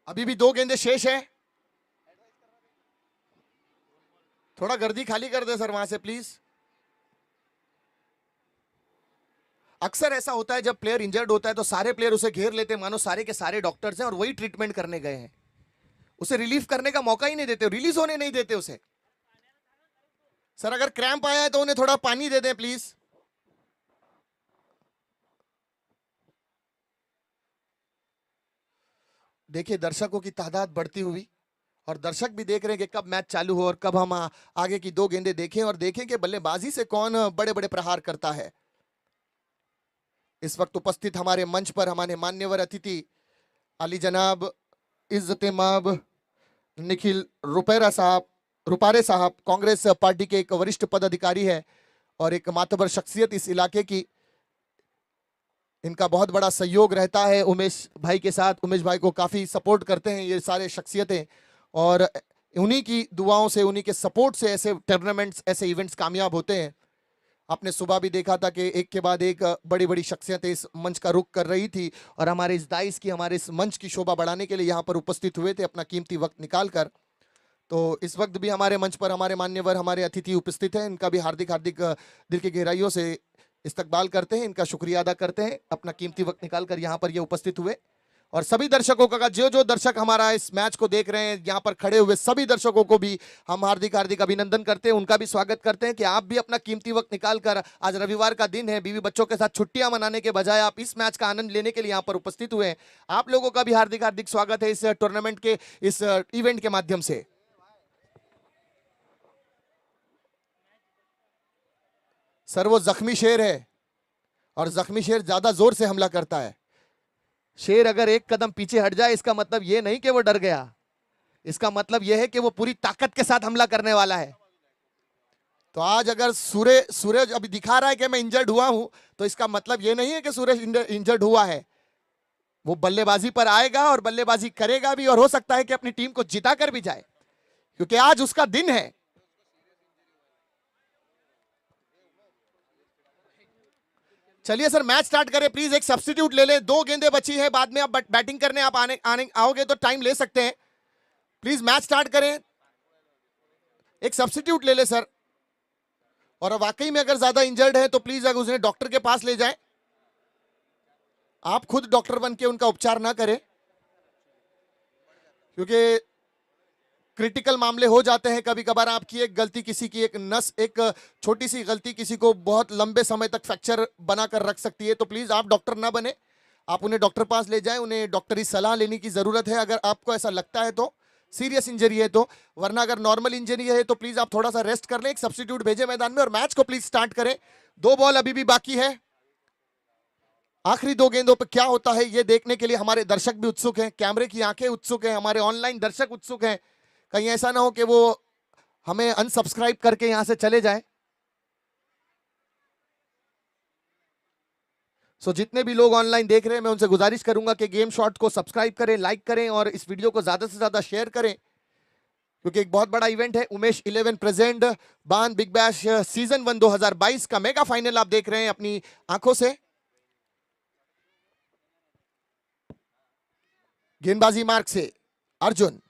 अभी भी 2 गेंदें शेष है, थोड़ा गर्दी खाली कर दे सर वहां से प्लीज। अक्सर ऐसा होता है जब प्लेयर इंजर्ड होता है तो सारे प्लेयर उसे घेर लेते हैं, मानो सारे के सारे डॉक्टर्स हैं और वही ट्रीटमेंट करने गए हैं, उसे रिलीफ करने का मौका ही नहीं देते, रिलीज होने नहीं देते उसे। सर अगर क्रैम्प आया है तो उन्हें थोड़ा पानी दे दें प्लीज। देखिए, दर्शकों की तादाद बढ़ती हुई और दर्शक भी देख रहे हैं कि कब मैच चालू हो और कब हम आगे की 2 गेंदें देखें और देखें कि बल्लेबाजी से कौन बड़े बड़े प्रहार करता है। इस वक्त उपस्थित हमारे मंच पर हमारे मान्यवर अतिथि अली जनाब इज्जत-ए-माब निखिल रुपारे साहब, कांग्रेस पार्टी के एक वरिष्ठ पदाधिकारी है और एक मातबर शख्सियत इस इलाके की। इनका बहुत बड़ा सहयोग रहता है उमेश भाई के साथ, उमेश भाई को काफ़ी सपोर्ट करते हैं ये सारे शख्सियतें, और उन्हीं की दुआओं से, उन्हीं के सपोर्ट से ऐसे टूर्नामेंट्स, ऐसे इवेंट्स कामयाब होते हैं। आपने सुबह भी देखा था कि एक के बाद एक बड़ी बड़ी शख्सियतें इस मंच का रुख कर रही थी और हमारे इस दाइस की, हमारे इस मंच की शोभा बढ़ाने के लिए यहाँ पर उपस्थित हुए थे अपना कीमती वक्त निकाल कर। तो इस वक्त भी हमारे मंच पर हमारे मान्यवर, हमारे अतिथि उपस्थित हैं, इनका भी हार्दिक हार्दिक दिल की गहराइयों से इस्तकबाल करते हैं, इनका शुक्रिया अदा करते हैं, अपना कीमती वक्त निकाल कर यहाँ पर ये उपस्थित हुए। और सभी दर्शकों का, जो जो दर्शक हमारा इस मैच को देख रहे हैं, यहाँ पर खड़े हुए सभी दर्शकों को भी हम हार्दिक हार्दिक अभिनंदन करते हैं, उनका भी स्वागत करते हैं कि आप भी अपना कीमती वक्त निकाल कर, आज रविवार का दिन है, बीवी बच्चों के साथ छुट्टियां मनाने के बजाय आप इस मैच का आनंद लेने के लिए यहाँ पर उपस्थित हुए हैं। आप लोगों का भी हार्दिक हार्दिक स्वागत है इस टूर्नामेंट के, इस इवेंट के माध्यम से। सर वो जख्मी शेर है और जख्मी शेर ज्यादा जोर से हमला करता है। शेर अगर एक कदम पीछे हट जाए इसका मतलब यह नहीं कि वो डर गया, इसका मतलब यह है कि वो पूरी ताकत के साथ हमला करने वाला है। तो आज अगर सूरज अभी दिखा रहा है कि मैं इंजर्ड हुआ हूं, तो इसका मतलब यह नहीं है कि सूरज इंजर्ड हुआ है। वो बल्लेबाजी पर आएगा और बल्लेबाजी करेगा भी, और हो सकता है कि अपनी टीम को जिता कर भी जाए, क्योंकि आज उसका दिन है। चलिए सर मैच स्टार्ट करें प्लीज। एक सब्स्टिट्यूट ले लें, 2 गेंदें बची है, बाद में आप बैटिंग करने आप आने आओगे तो टाइम ले सकते हैं। प्लीज मैच स्टार्ट करें, एक सब्स्टिट्यूट ले ले सर। और वाकई में अगर ज्यादा इंजर्ड है तो प्लीज अगर उन्हें डॉक्टर के पास ले जाएं। आप खुद डॉक्टर बन के उनका उपचार ना करें, क्योंकि क्रिटिकल मामले हो जाते हैं कभी कभार। आपकी एक गलती, किसी की एक नस, एक छोटी सी गलती किसी को बहुत लंबे समय तक फ्रैक्चर बनाकर रख सकती है। तो प्लीज आप डॉक्टर ना बने, आप उन्हें डॉक्टर पास ले जाएं, उन्हें डॉक्टरी सलाह लेने की जरूरत है अगर आपको ऐसा लगता है तो, सीरियस इंजरी है तो। वरना अगर नॉर्मल इंजरी है तो प्लीज आप थोड़ा सा रेस्ट कर लें, एक सब्स्टिट्यूट भेजे मैदान में और मैच को प्लीज स्टार्ट करें। 2 बॉल अभी भी बाकी है, आखिरी 2 गेंदों पर क्या होता है ये देखने के लिए हमारे दर्शक भी उत्सुक हैं, कैमरे की आंखें उत्सुक हैं, हमारे ऑनलाइन दर्शक उत्सुक हैं। कहीं ऐसा ना हो कि वो हमें अनसब्सक्राइब करके यहां से चले जाए। सो जितने भी लोग ऑनलाइन देख रहे हैं मैं उनसे गुजारिश करूंगा कि गेम शॉट को सब्सक्राइब करें, लाइक करें और इस वीडियो को ज्यादा से ज्यादा शेयर करें, क्योंकि एक बहुत बड़ा इवेंट है। उमेश 11 प्रेजेंट बान बिग बैश सीजन 1 2022 का मेगा फाइनल आप देख रहे हैं अपनी आंखों से। गेंदबाजी मार्ग से अर्जुन,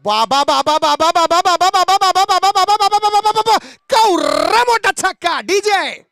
बाबा बाबा बाबा बाबा बाबा बाबा बाबा बाबा बाबा बाबा बाबा बाबा कौरा मोटा छक्का डीजे।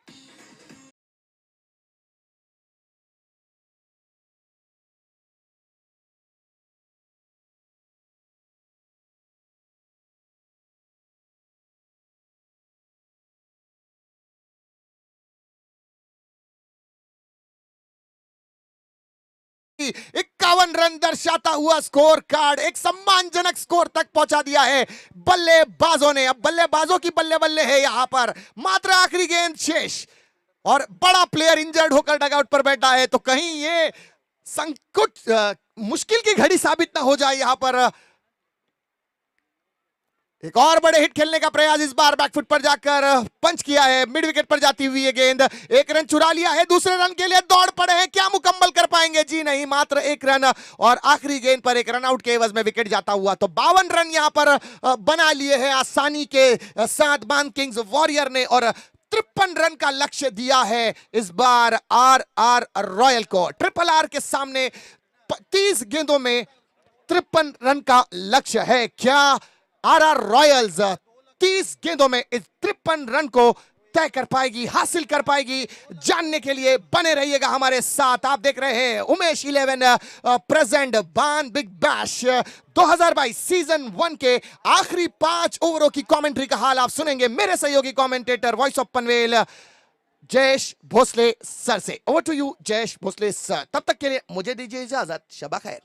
की 51 रन दर्शाता हुआ स्कोर कार्ड एक सम्मानजनक स्कोर तक पहुंचा दिया है बल्लेबाजों ने। अब बल्लेबाजों की बल्ले बल्ले है यहां पर, मात्र आखिरी गेंद शेष और बड़ा प्लेयर इंजर्ड होकर डगआउट पर बैठा है, तो कहीं ये संकट मुश्किल की घड़ी साबित ना हो जाए। यहां पर एक और बड़े हिट खेलने का प्रयास, इस बार बैकफुट पर जाकर पंच किया है, मिड विकेट पर जाती हुई ये गेंद, 1 रन चुरा लिया है, दूसरे रन के लिए दौड़ पड़े हैं, क्या मुकम्मल कर पाएंगे? जी नहीं, मात्र 1 रन और आखिरी गेंद पर 1 रन आउट के एवज में विकेट जाता हुआ। तो 52 रन यहां पर बना लिए हैं आसानी के साथ बान किंग्स वॉरियर ने और 53 रन का लक्ष्य दिया है इस बार आर रॉयल को। ट्रिपल आर के सामने 30 गेंदों में 53 रन का लक्ष्य है। क्या आर रॉयल्स 30 गेंदों में इस 53 रन को तय कर पाएगी, हासिल कर पाएगी? जानने के लिए बने रहिएगा हमारे साथ। आप देख रहे हैं उमेश 11 प्रेजेंट बान बिग बैश 2022 सीजन 1 के आखिरी 5 ओवरों की कमेंट्री का हाल आप सुनेंगे मेरे सहयोगी commentator voice of Panvel Jayesh Bhosale sir से। Over to you Jayesh Bhosale sir, तब तक के लिए मुझे दीजिए इजाजत, शबा खैर।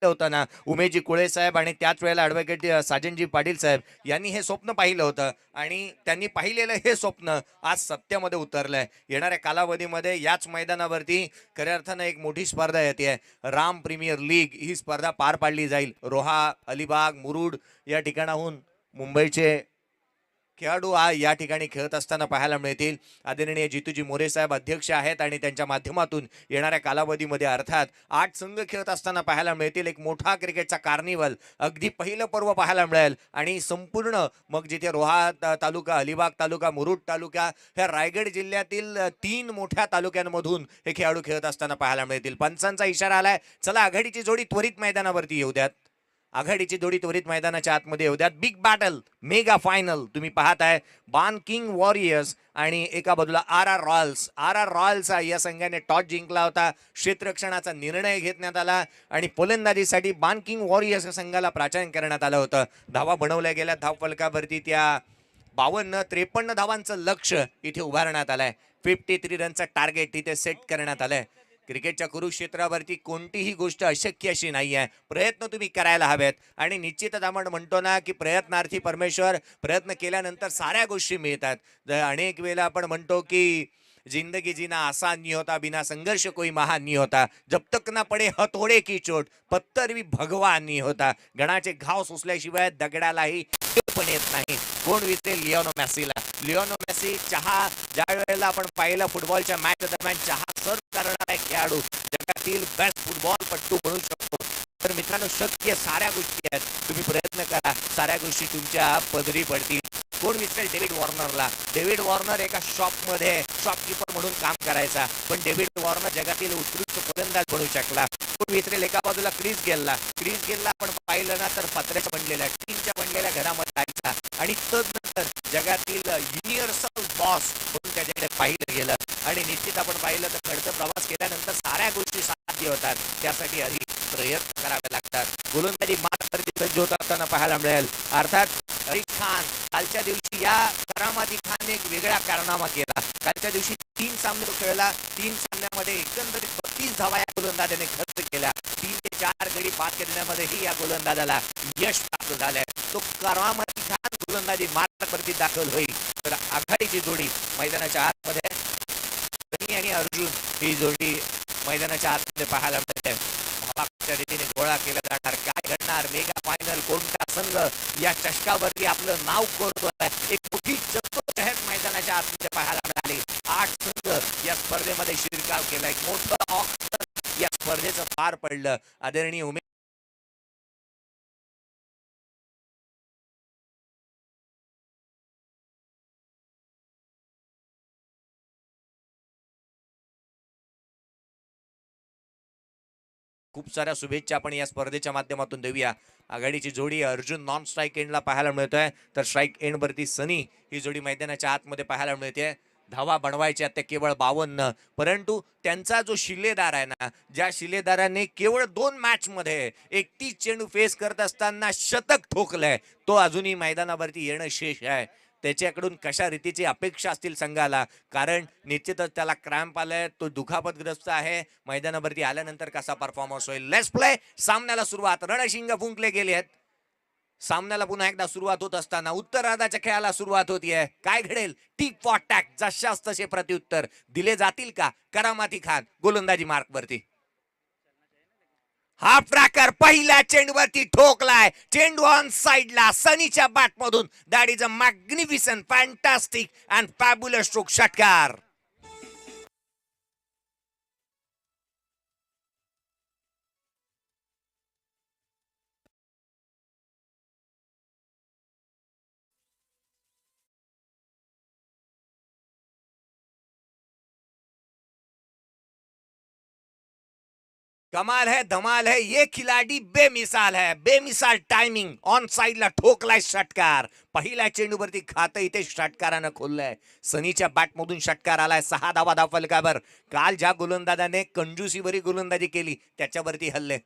होतं ना उमेशजी कुळे साहेब आणि त्याच वेळेला ॲडव्होकेट साजनजी पाटील साहेब यांनी हे स्वप्न पाहिलं होतं आणि त्यांनी पाहिलेलं हे स्वप्न आज सत्यामध्ये उतरलंय। येणाऱ्या कालावधीमध्ये याच मैदानावरती खऱ्या अर्थानं एक मोठी स्पर्धा येते, राम प्रीमियर लीग ही स्पर्धा पार पाडली जाईल। रोहा, अलिबाग, मुरुड या ठिकाणाहून मुंबईचे खेळाडू या ठिकाणी खेळत असताना पाहायला मिळतील. आदरणीय जितूजी मोरे साहेब अध्यक्ष आहेत आणि त्यांच्या माध्यमातून येणाऱ्या कालावधीमध्ये अर्थात 8 संघ खेळत असताना पाहायला मिळतील. एक मोठा क्रिकेटचा कार्निवल अगदी पहिलं पर्व पाहायला मिळेल आणि संपूर्ण मग जिथे रोहा तालुका, अलिबाग तालुका, मुरुड तालुका ह्या रायगड जिल्ह्यातील 3 मोठ्या तालुक्यांमधून हे खेळाडू खेळत असताना पाहायला मिळतील. पंचांचा इशारा आलाय, चला आघाडीची जोडी त्वरित मैदानावरती येऊ द्यात. आघाडीची जोडी त्वरित मैदानाच्या आतमध्ये येऊ द्यात. बिग बॅटल, मेगा फायनल तुम्ही पाहताय. बान किंग वॉरियर्स आणि एका बाजूला R R royals. R R royals या संघाने टॉस जिंकला होता. क्षेत्ररक्षणाचा निर्णय घेण्यात आला आणि फलंदाजीसाठी बान किंग वॉरियर्स या संघाला प्राचार्य करण्यात आलं होतं. धावा बनवल्या गेल्या धाव फलकावरती. त्या 52-53 धावांचं लक्ष इथे उभारण्यात आलंय. 53 रनचं टार्गेट इथे सेट करण्यात आलंय. क्रिकेटच्या कुरुक्षेत्रावरती कोणतीही गोष्ट अशक्य अशी नाही आहे. प्रयत्न तुम्ही करायला हवेत आणि निश्चितच आपण म्हणतो ना की प्रयत्नार्थी परमेश्वर. प्रयत्न केल्यानंतर साऱ्या गोष्टी मिळतात. अनेक वेळेला आपण म्हणतो की जिंदगी जीना आसान नहीं होता, बिना संघर्ष कोई महान नहीं होता, जब तक ना पडे हथोडे की चोट पत्थर भी भगवान नहीं होता. गणाचे घाव सुचल्याशिवाय दगडालाही पण येत नाही. कोण विसरेल लिओनो मेसीला. लिओनो मेसी चहा ज्या वेळेला आपण पाहिलं फुटबॉलच्या मॅच दरम्यान चहा सर्व करणारा खेळाडू जगातील बेस्ट फुटबॉलपट्टू म्हणू शकतो. तर मित्रांनो शक्य साऱ्या गोष्टी आहेत. तुम्ही प्रयत्न करा, साऱ्या गोष्टी तुमच्या पदरी पडतील. कोण विसरेल डेव्हिड वॉर्नरला. डेव्हिड वॉर्नर एका शॉपमध्ये शॉपकीपर म्हणून काम करायचा, पण डेव्हिड वॉर्नर जगातील उत्कृष्ट फलंदाज बनू शकला. कोण विसरेल एका बाजूला क्रिस गेलला. क्रिस गेलला आपण पाहिलं ना तर पत्र्याच्या बनलेल्या टीमच्या बनलेल्या घरामध्ये राहायचा आणि तदनंतर जगातील युनिव्हर्सल बॉस म्हणून त्याच्याकडे पाहिलं गेलं आणि निश्चित आपण पाहिलं तर घडतं प्रवास केल्यानंतर साऱ्या गोष्टी साध्य होतात. त्यासाठी अधिक प्रयत्न करावे लागतात. गोलंदाजी मात्र सज्ज होत असताना पाहायला मिळेल. अर्थात अरिक खान कालच्या दिवशी या करामाती खान एक वेगळा कारनामा केला. कालच्या दिवशी 3 सामने खेळला. 3 सामन्यामध्ये एकंदरीत 32 धावा या गोलंदाजाने खर्च केल्या. 3 ते 4 गडी बाद करण्यामध्येही या गोलंदाजाला यश प्राप्त झालंय. तो करामाती खान गोलंदाजी मार्गावरती दाखल होईल. तर आघाडीची जोडी मैदानाच्या आतमध्ये सनी आणि अर्जुन ही जोडी मैदानाच्या आतमध्ये पाहायला मिळते. धावाच्या रीतीने गोळा केला जाणार. काय घडणार? Mega final. कोणता संघ या चषकावरती आपलं नाव कोरतोय? एक मोठी जद्दोजहद मैदानाच्या आतमध्ये पाहायला मिळाली. 8 संघ या स्पर्धेमध्ये शिरकाव केला. एक मोठं ऑक्शन या स्पर्धेचं पार पडलं. आदरणीय उमेश खूप साऱ्या शुभेच्छा आपण या स्पर्धेच्या माध्यमातून देऊया. आघाडीची जोडी अर्जुन नॉन स्ट्राईक एंडला पाहायला मिळतोय, तर स्ट्राईक एंड वरती सनी ही जोडी मैदानाच्या आतमध्ये पाहायला मिळते. धावा बनवायच्या त्या केवळ 52, परंतु त्यांचा जो शिलेदार आहे ना, ज्या शिलेदाराने केवळ 2 मॅच मध्ये 31 चेंडू फेस करत असताना शतक ठोकलंय, तो अजूनही मैदानावरती येणं शेष आहे. त्याच्याकडून कशा रीतीची अपेक्षा असतील संघाला, कारण निश्चितच त्याला क्रॅम्प आलाय, तो दुखापतग्रस्त आहे. मैदानावरती आल्यानंतर कसा परफॉर्मन्स होईल. Let's play. सामन्याला सुरुवात. रणशिंग फुंकले गेले आहेत. सामन्याला पुन्हा एकदा सुरुवात होत असताना उत्तरार्धाच्या खेळाला सुरुवात होतीये. काय घडेल? Tick for tack. जशास तसे प्रत्युत्तर दिले जातील का? करामाती खान गोलंदाजी मार्क वरती. हाफ ट्रॅकर पहिल्या चेंडूवरती ठोकलाय. चेंडू ऑन साइडला सनीच्या बॅट मधून. That is a magnificent fantastic and fabulous stroke. षटकार. कमाल है, धमाल है, ये खिलाडी बेमिसाल है. बेमिसाल टायमिंग. ऑन साइडला ठोकलाय षटकार. पहिल्या चेंडूवरती खातं इथे षटकारानं खोललंय. सनीच्या बॅटमधून षटकार आलाय. 6 धावा धावफलकावर. काल ज्या गोलंदाजाने कंजूसीभरी गोलंदाजी केली त्याच्यावरती हल्ले.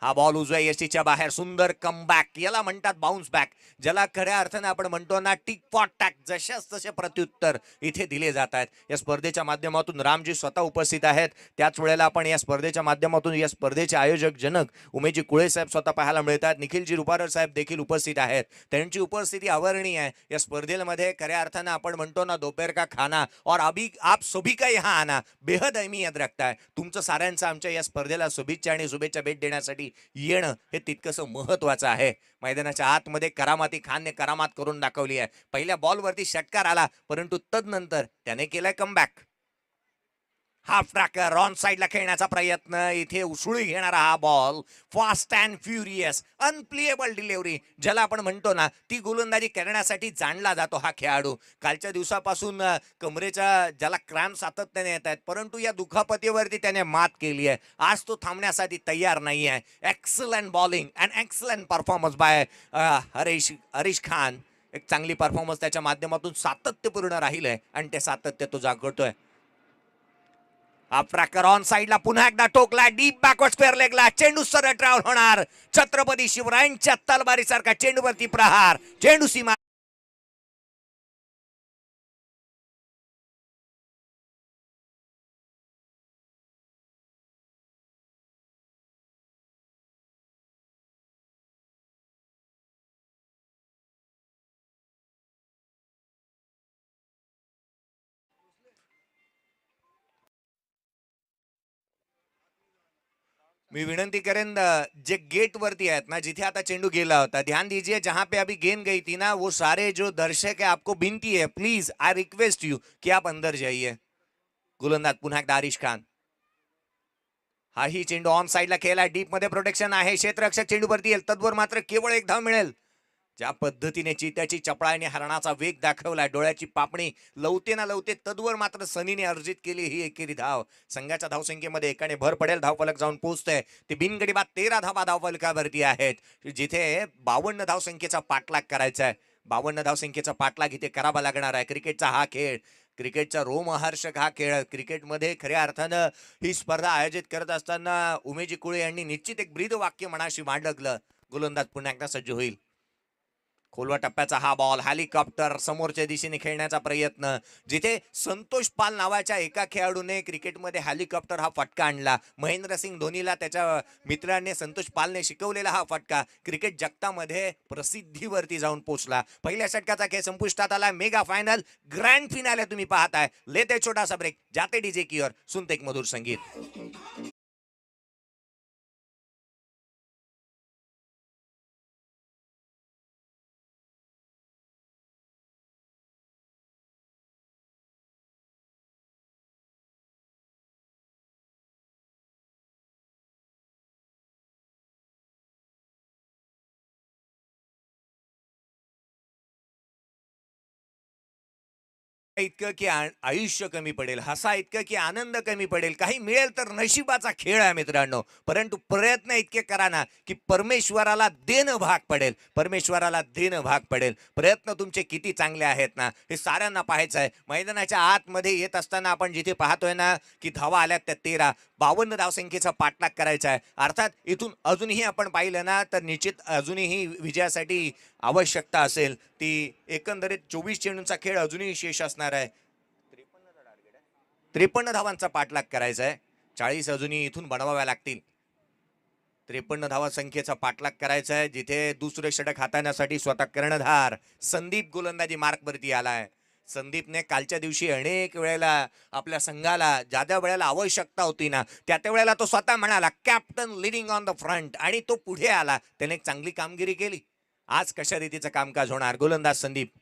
हा बॉल उजव्या यष्टीच्या बाहेर. सुंदर कमबॅक. याला म्हणतात बाउन्स बॅक, ज्याला खऱ्या अर्थाने आपण म्हणतो ना टिक फॉर टॅक. जशाच तसे प्रत्युत्तर इथे दिले जात आहेत. या स्पर्धेच्या माध्यमातून रामजी स्वतः उपस्थित आहेत. त्याच वेळेला आपण या स्पर्धेच्या माध्यमातून या स्पर्धेचे आयोजक जनक उमेशजी कुळे साहेब स्वतः पाहायला मिळतात. निखिलजी रुपारर साहेब देखील उपस्थित आहेत. त्यांची उपस्थिती अवर्णनीय आहे. या स्पर्धेमध्ये खऱ्या अर्थाने आपण म्हणतो ना दोपहर का खाना और अभी आप सभी का यहाँ आना बेहद अहमियत रखता है. तुमचं साऱ्यांचं आमच्या या स्पर्धेला शुभेच्छा आणि शुभेच्छा भेट देण्यासाठी मैदानावरती येणं हे तितकंसं महत्वाचं आहे. मैदानाच्या आतमध्ये करामाती खानने करामात करून दाखवली आहे. पहिल्या बॉलवरती षटकार आला, परंतु तदनंतर त्याने केलाय कमबॅक. हाफ ट्रॅकर ऑन साईडला खेळण्याचा प्रयत्न, इथे उसळी घेणारा हा ball, fast and furious unplayable delivery ज्याला आपण म्हणतो ना, ती गोलंदाजी करण्यासाठी जाणला जातो हा खेळाडू. कालच्या दिवसापासून कमरेच्या ज्याला क्रॅम्प सातत्याने येत आहेत, परंतु या दुखापतीवरती त्याने मात केली आहे. आज तो थांबण्यासाठी तयार नाही आहे. Excellent bowling and excellent performance by Harish Khan. एक चांगली परफॉर्मन्स त्याच्या माध्यमातून सातत्यपूर्ण राहिलंय आणि ते सातत्य तो जागवतोय. ट्रॅकर ऑन साईडला पुन्हा एकदा टोकला, डीप बॅकवर्ड स्क्वेअर लेगला, चेंडू सरळ ट्रॅव्हल होणार. छत्रपती शिवरायांच्या तलवारीसारखा चेंडूवरती प्रहार, चेंडू सीमा. मी विनंती करेन जे गेट वरती आहेत ना, जिथे आता चेंडू गेला होता, ध्यान दीजिए जहां पे अभी गेंद गई थी ना, वो सारे जो दर्शक है आपको विनती है, प्लीज आई रिक्वेस्ट यू कि आप अंदर जाइए. गोलंदाज पुन्हा एकदा हरीश खान. हाही चेंडू ऑन साईडला खेळला, डीप मध्ये प्रोटेक्शन आहे, क्षेत्ररक्षक चेंडूवरती येईल, तद्वर मात्र केवळ एक धाव मिळेल. ज्या पद्धतीने चित्याची चपळाईने हरणाचा वेग दाखवला, डोळ्याची पापणी लवते ना लवते, तद्वर मात्र सनीने अर्जित केली ही एकेरी धाव. संघाच्या धावसंख्येमध्ये एकाने भर पडेल, धावफलक जाऊन पोहोचतोय. ते बिनगडी बाद 13 धावा धावफलकावरती आहेत, जिथे 52 धावसंख्येचा पाठलाग करायचा आहे. 52 धावसंख्येचा पाठलाग इथे करावा लागणार आहे. क्रिकेटचा हा खेळ, क्रिकेटचा रोमहर्षक हा खेळ, क्रिकेटमध्ये खऱ्या अर्थानं ही स्पर्धा आयोजित करत असताना उमेजी कुळे यांनी निश्चित एक ब्रीद वाक्य मनाशी मांडलं. गोलंदाज पुन्हा एकदा सज्ज होईल. खोलवा टप्प्याचा हा बॉल, हेलिकॉप्टर समोरच्या दिशेने खेळण्याचा प्रयत्न, जिथे संतोष पाल नावाच्या एका खेळाडूने क्रिकेटमध्ये हेलिकॉप्टर हा फटका आणला. महेंद्रसिंग धोनीला त्याच्या मित्राने संतोष पालने शिकवलेला हा फटका क्रिकेट जगतामध्ये प्रसिद्धीवरती जाऊन पोहोचला. पहिल्या षटकाचा खेळ संपुष्टात आला. मेगा फायनल ग्रँड फिनाले तुम्ही पाहताय. लेते छोटासा ब्रेक, जाते डीजे की ओर, सुनते एक मधुर संगीत. इतकं की आयुष्य कमी पडेल, हसा इतकं की आनंद कमी पडेल, काही मिळेल तर नशिबाचा खेळ आहे मित्रांनो. परंतु प्रयत्न इतके करा ना की परमेश्वराला देणं भाग पडेल, परमेश्वराला देणं भाग पडेल. प्रयत्न तुमचे किती चांगले आहेत ना, हे साऱ्यांना पाहायचं आहे. मैदानाच्या आतमध्ये येत असताना आपण जिथे पाहतोय ना की धावा आल्यात त्या 13, 52 धावसंख्येचा पाठलाग करायचा आहे. अर्थात इथून अजूनही आपण पाहिलं ना तर निश्चित अजूनही विजयासाठी आवश्यकता असेल ती एकंदरीत 24 चेंडूंचा खेळ अजूनही शेष असणार आहे. 53 धावांचा पाठलाग करायचा आहे. 40 अजूनही इथून बनवाव्या लागतील. 53 धावा संख्येचा पाठलाग करायचा आहे, जिथे दुसरे षटक हाताळण्यासाठी स्वतः कर्णधार संदीप गोलंदाजी मार्कवरती आलाय. संदीपने कालच्या दिवशी अनेक वेळेला आपल्या संघाला ज्या ज्या वेळेला आवश्यकता होती ना त्या त्या वेळेला तो स्वतः म्हणाला captain leading on the front, आणि तो पुढे आला, त्याने एक चांगली कामगिरी केली. आज कशा रीतीचं कामकाज होणार. गोलंदाज संदीप.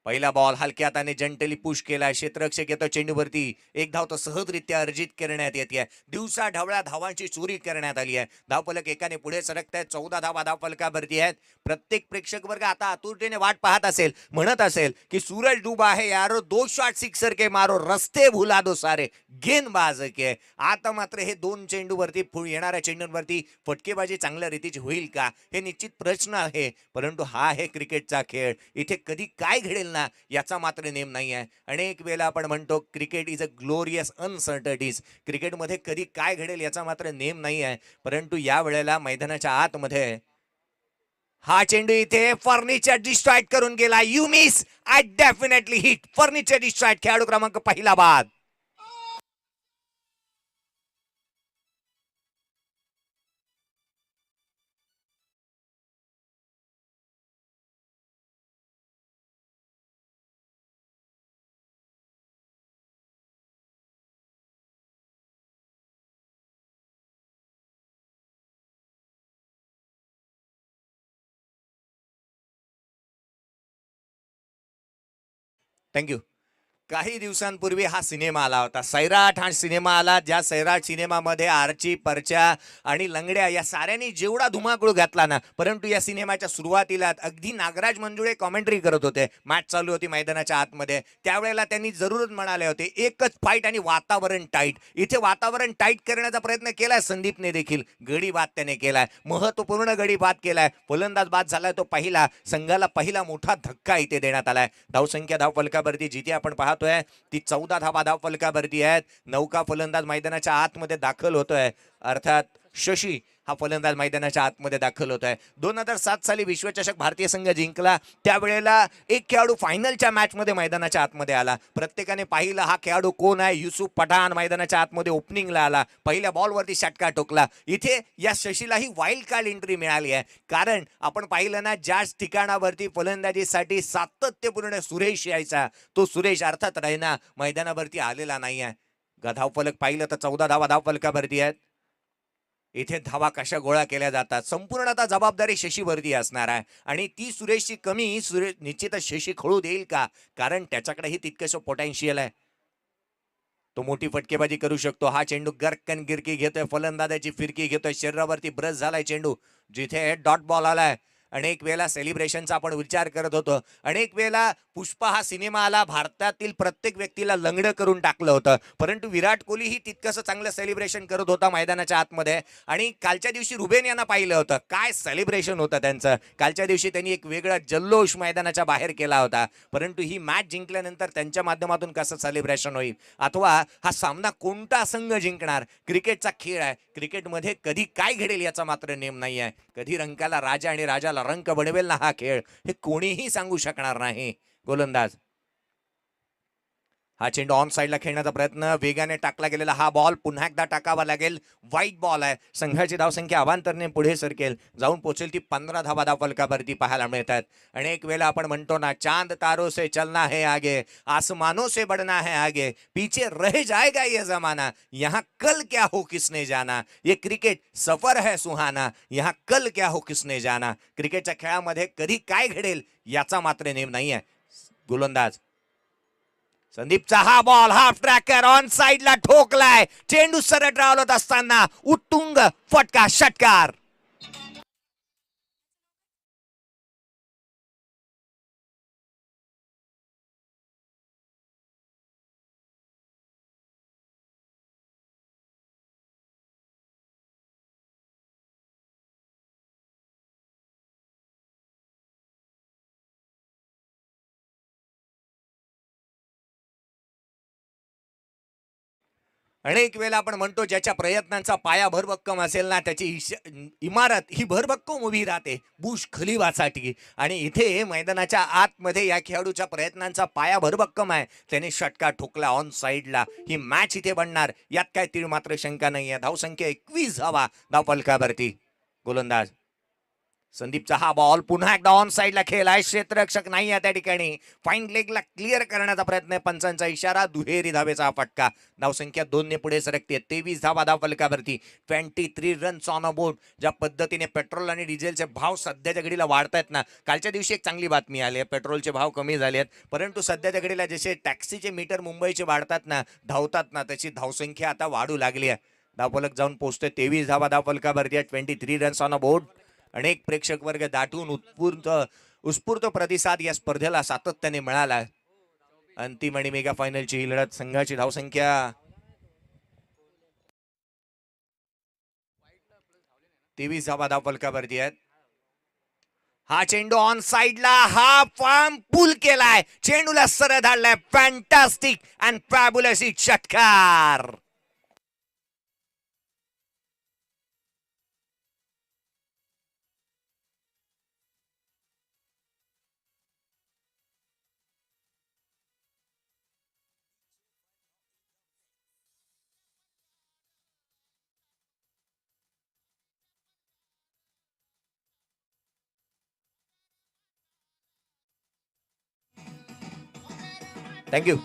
पहिला बॉल हलक्या हाताने जंटली पुश केला, क्षेत्ररक्षक येतो चेंडूवरती, एक धाव तो सहजरित्या अर्जित करण्यात येते. दिवसा ढवळ्या धावांची चोरी करण्यात आली आहे. धावफलक एकाने पुढे सरकत आहेत, 14 धावा धावफलकावरती आहेत. प्रत्येक प्रेक्षक वर्ग आता आतुरतेने वाट पाहत असेल, म्हणत असेल की सूरज डुबा है यारो, 2 शॉट सिक्सर के मारो, रस्ते भुला दो सारे, गेंदबाज के. आता मात्र हे 2 चेंडूवरती येणाऱ्या चेंडूंवरती फटकेबाजी चांगल्या रीतीची होईल का, हे निश्चित प्रश्न आहे. परंतु हा आहे क्रिकेटचा खेळ, इथे कधी काय घडेल ना याचा मात्र नेम नाही आहे. अनेक वेळा आपण म्हणतो cricket is a glorious uncertainties, क्रिकेटमध्ये कधी काय घडेल याचा मात्र नेम नाही आहे. परंतु या वेळेला मैदानाच्या आतमध्ये हा चेंडू इथे फर्निचर डिस्ट्रॉय करून गेला. You miss, I definitely hit. Furniture destroy, खेळाडू क्रमांक पहिला बाद. थँक्यू. काही दिवसांपूर्वी हा सिनेमा आला होता. सैराट हा सिनेमा आला, ज्या सैराट सिनेमामध्ये आर्ची, परच्या आणि लंगड्या या साऱ्यांनी जेवढा धुमाकूळ घातला ना, परंतु या सिनेमाच्या सुरुवातीला अगदी नागराज मंजुळे कॉमेंट्री करत होते. मॅच चालू होती मैदानाच्या आतमध्ये. त्यावेळेला त्यांनी जरूरच म्हणाले होते, एकच फाईट आणि वातावरण टाईट. इथे वातावरण टाईट करण्याचा प्रयत्न केलाय संदीपने देखील. गडी बाद त्याने केलाय, महत्वपूर्ण गडी बाद केलाय. फलंदाज बाद झालाय तो पहिला. संघाला पहिला मोठा धक्का इथे देण्यात आलाय. धावसंख्या धावफलकावरती जिथे आपण पाहतोय ती 14 धावा धावफलकावरती आहेत. नौका फलंदाज मैदानाच्या आतमध्ये दाखल होतोय, अर्थात शशी हा फलंदाज मैदानाच्या आतमध्ये दाखल होतोय. 2007 साली विश्वचषक भारतीय संघ जिंकला, त्यावेळेला एक खेळाडू फायनलच्या मॅच मध्ये मैदानाच्या आतमध्ये आला. प्रत्येकाने पाहिलं हा खेळाडू कोण आहे. युसुफ पठाण मैदानाच्या आतमध्ये ओपनिंगला आला, पहिल्या बॉलवरती षटकार ठोकला. इथे या शशीलाही वाईल्ड कार्ड एंट्री मिळाली आहे, कारण आपण पाहिलं ना, ज्याच ठिकाणावरती फलंदाजीसाठी सातत्यपूर्ण सुरेश यायचा, तो सुरेश अर्थात रैना मैदानावरती आलेला नाही आहे. धावफलक पाहिलं तर 14 धावा धावफलकावरती आहेत. इथे धावा कशा गोळा केल्या जातात, संपूर्ण आता जबाबदारी शशीवरती असणार आहे. आणि ती सुरेशची कमी सुरेश निश्चितच शशी खळू देईल का, कारण त्याच्याकडेही तितकंसं पोटेन्शियल आहे. तो मोठी फटकेबाजी करू शकतो. हा चेंडू गरकन गिरकी घेतोय, फलंदाजाची फिरकी घेतोय, शरीरावरती ब्रश झालाय चेंडू. जिथे डॉट बॉल आलाय, अनेक वेळेला सेलिब्रेशनचा आपण विचार करत होतो. अनेक वेळेला पुष्पा हा सिनेमा आला, भारतातील प्रत्येक व्यक्तीला लंगडं करून टाकलं होतं, परंतु विराट कोहली ही तितकंसं चांगलं सेलिब्रेशन करत होता मैदानाच्या आतमध्ये. आणि कालच्या दिवशी रुबेन यांना पाहिलं होतं, काय सेलिब्रेशन होतं त्यांचं. कालच्या दिवशी त्यांनी एक वेगळा जल्लोष मैदानाच्या बाहेर केला होता, परंतु ही मॅच जिंकल्यानंतर त्यांच्या माध्यमातून कसं सेलिब्रेशन होईल, अथवा हा सामना कोणता संघ जिंकणार. क्रिकेटचा खेळ आहे, क्रिकेटमध्ये कधी काय घडेल याचा मात्र नेम नाही आहे. कधी रंकाला राजा आणि राजाला रंक बनवेल ना हा खेळ, हे कोणीही सांगू शकणार नाही. गोलंदाज हा चेंडू ऑन साइडला खेळण्याचा प्रयत्न, वेगाने टाकला गेलेला हा बॉल पुन्हा एकदा टाकावा लागेल. वाईट बॉल आहे. संघाची धावसंख्या अवांतरने पुढे सरकेल, जाऊन पोहोचेल ती 15 धावा धावफलकावरती पाहायला मिळतात. अनेक वेळा आपण म्हणतो ना, चांद तारों से चलना है आगे, आसमानों से बढ़ना है आगे, पीछे रह जाएगा ये जमाना, यहाँ कल क्या हो किसने जाना. ये क्रिकेट सफर है सुहाना, यहाँ कल क्या हो किसने जाना. क्रिकेटच्या खेळामध्ये कधी काय घडेल याचा मात्र नेम नाही आहे. गोलंदाज संदीपचा हा बॉल हाफ ट्रॅकर ऑन साइडला ठोकलाय. चेंडू सरळ रावलत असताना उत्तुंग फटका, षटकार. अनेक वेळेला आपण म्हणतो, ज्याच्या प्रयत्नांचा पाया भरभक्कम असेल ना, त्याची इमारत ही भरभक्कम उभी राहते, बुश खलिफासाठी. आणि इथे मैदानाच्या आतमध्ये या खेळाडूच्या प्रयत्नांचा पाया भरभक्कम आहे. त्याने षटकार ठोकला ऑन साइडला. ही मॅच इथे बनणार यात काय तीळ मात्र शंका नाही आहे. धावसंख्या 21 धावा धावफलकावरती. गोलंदाज संदीपचा हा बॉल पुन्हा एकदा ऑन साइडला खेळलाय. क्षेत्ररक्षक नाही आहे त्या ठिकाणी. फाईन लेगला क्लिअर करण्याचा प्रयत्न, पंचांचा इशारा, दुहेरी धावेचा हा फटका. धावसंख्या 2 ने पुढे सरकते. 23 धावा धावफलकावरती. 23 रन्स ऑन अ बोर्ड. ज्या पद्धतीने पेट्रोल आणि डिझेलचे भाव सध्याच्या घडीला वाढतायत ना, कालच्या दिवशी एक चांगली बातमी आली आहे, पेट्रोलचे भाव कमी झाले आहेत, परंतु सध्याच्या घडीला जसे टॅक्सीचे मीटर मुंबईचे वाढतात ना, धावतात ना, त्याची धावसंख्या आता वाढू लागली आहे. धावफलक जाऊन पोहोचतोय 23 धावा धावफलकावरती आहे. 23 रन्स ऑन अ बोर्ड. अनेक प्रेक्षक वर्ग दाटून उत्स्फूर्त प्रतिसाद या स्पर्धेला सातत्याने मिळाला. अंतिम आणि मेगा फायनलची ही लढत. संघाची धावसंख्या 23 धावा धावफलकावरती आहेत. हा चेंडू ऑन साइडला, हा फॉर्म पुल केलाय, चेंडूला सरळ धाडलाय. फॅन्टास्टिक अँड फॅब्युलस षटकार. थँक्यू.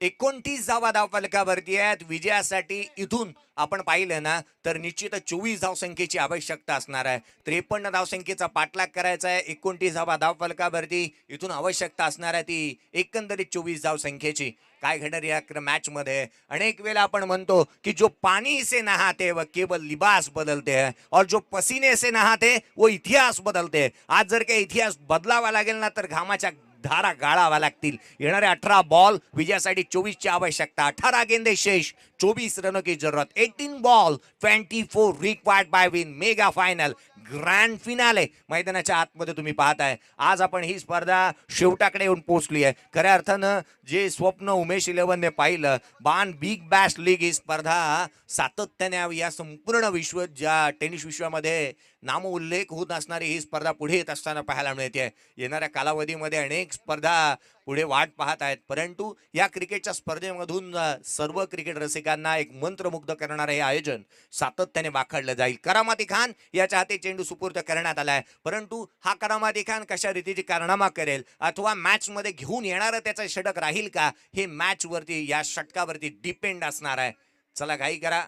29 धावा धावफलकावरती आहेत. विजयासाठी इथून आपण पाहिलं ना तर निश्चितच 24 धावसंख्येची आवश्यकता असणार आहे. 53 धावसंख्येचा पाठलाग करायचा आहे. 29 धावा धावफलकावरती इथून आवश्यकता असणार आहे ती एकंदरीत 24 धावसंख्येची. काय घडणार या मॅच मध्ये? अनेक वेळा आपण म्हणतो की जो पानी से नहाते वह केवल लिबास बदलते हैं और जो पसीने से नहाते वो इतिहास बदलते. आज जर काही इतिहास बदलावा लागेल ना तर घामाच्या धारा गाळावा लागतील. येणारे 18 बॉल विजयासाठी 24 ची आवश्यकता. 18 गेंदे शेष, 24 रनों की जरूरत. 18 ball 24 required by win. Mega final, grand finale मैदानाच्या आतमध्ये तुम्ही पाहताय. आज आपण ही स्पर्धा शेवटाकडे येऊन पोहोचली आहे. खऱ्या अर्थानं जे स्वप्न उमेश इलेव्हनने पाहिलं, बान बिग बॅश लीग ही स्पर्धा सातत्याने या संपूर्ण विश्व ज्या टेनिस विश्वामध्ये नामोल्लेख होत असणारी ही स्पर्धा पुढे येत असताना पाहायला मिळते. येणाऱ्या कालावधीमध्ये अनेक स्पर्धा पुढे वाट पाहत आहेत. परंतु या क्रिकेटच्या स्पर्धेमधून सर्व क्रिकेट रसिकांना एक मंत्रमुग्ध करणारे हे आयोजन सातत्याने वाखाडलं जाईल. करामती खान याच्या हाती चेंडू सुपूर्द करण्यात आलाय. परंतु हा करामती खान कशा रीतीची कारनामा करेल अथवा मॅच मध्ये घेऊन येणारं त्याचं षटक राहील का, हे मॅच वरती या षटकावरती डिपेंड असणार आहे. चला घाई करा.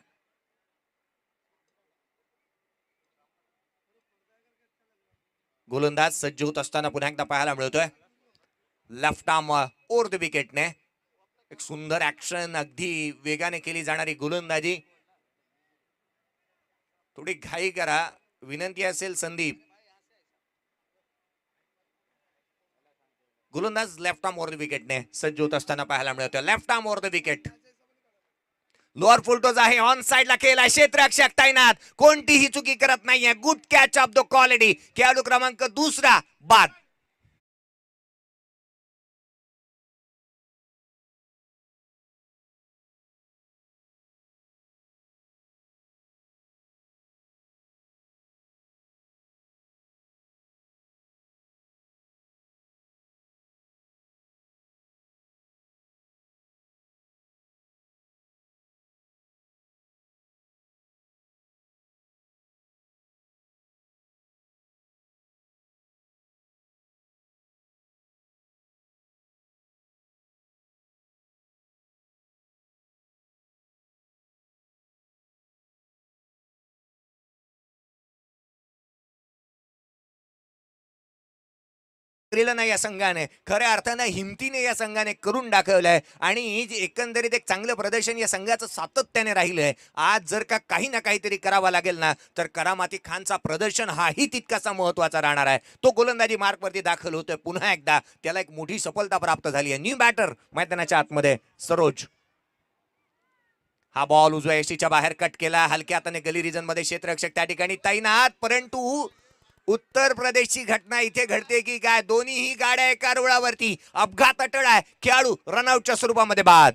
गोलंदाज सज्ज होत असताना पुन्हा एकदा पाहायला मिळतोय. लेफ्ट आर्म ओव्हर द विकेटने एक सुंदर ऍक्शन, अगदी वेगाने केली जाणारी गोलंदाजी. थोडी घाई करा, विनंती असेल संदीप. गोलंदाज लेफ्ट आर्म ओव्हर द विकेटने सज्ज होत असताना पाहायला मिळतोय. Left arm over the wicket. Lower full toss आहे, ऑन साइडला केला क्षेत्ररक्षक तैनात. कोणतीही चुकी करत नाहीये. Good catch of the quality. खेळाडू क्रमांक 2 बाद. केलेलं नाही या संघाने. खऱ्या अर्थानं हिमतीने या संघाने करून दाखवलंय आणि जे एकंदरीत एक चांगलं प्रदर्शन या संघाचं सातत्याने राहिलंय. आज जर का काही ना काहीतरी करावं लागेल ना तर करामती खानचा प्रदर्शन हाही तितकासा महत्वाचा राहणार आहे. तो गोलंदाजी मार्कवरती दाखल होतोय पुन्हा एकदा. त्याला एक मोठी सफलता प्राप्त झाली आहे. न्यू बॅटर मैदानाच्या आतमध्ये सरोज. हा बॉल उजव्या यष्टीच्या बाहेर कट केला. हलक्या हाताने गली रिजन मध्ये क्षेत्ररक्षक त्या ठिकाणी तैनात. परंतु उत्तर प्रदेशची घटना इथे घडते की काय? दोन्हीही गाड्या एका रुळावरती. अपघात अटळ आहे. खेळाडू रनआउटच्या स्वरूपामध्ये बाद.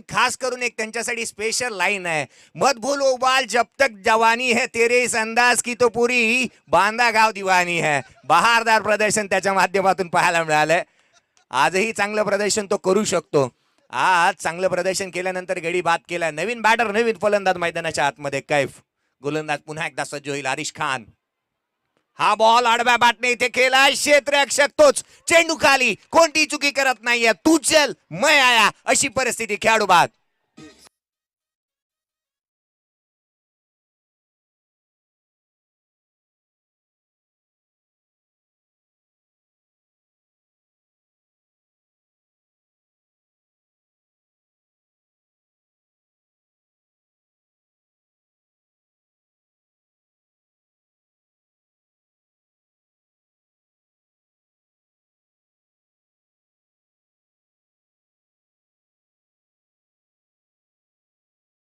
खास करून एक त्यांच्यासाठी स्पेशल लाईन आहे. मत भूलो बाल जब तक जवानी है तेरे इस अंदाज की तो पूरी बांदा गाव दिवानी है. बहारदार प्रदर्शन त्याच्या माध्यमातून पाहायला मिळालंय. आजही चांगलं प्रदर्शन तो करू शकतो. आज चांगलं प्रदर्शन केल्यानंतर गडी बाद केला. नवीन बॅटर नवीन फलंदाज मैदानाच्या आतमध्ये. कैफ. गोलंदाज पुन्हा एकदा सज्ज होईल. आरिश खान. हा बॉल आडव्या बॅटने इथे केला. क्षेत्ररक्षक तोच. चेंडू खाली. कोणती चुकी करत नाहीये. तू चल मैं आया अशी परिस्थिती. खेळाडू बाद.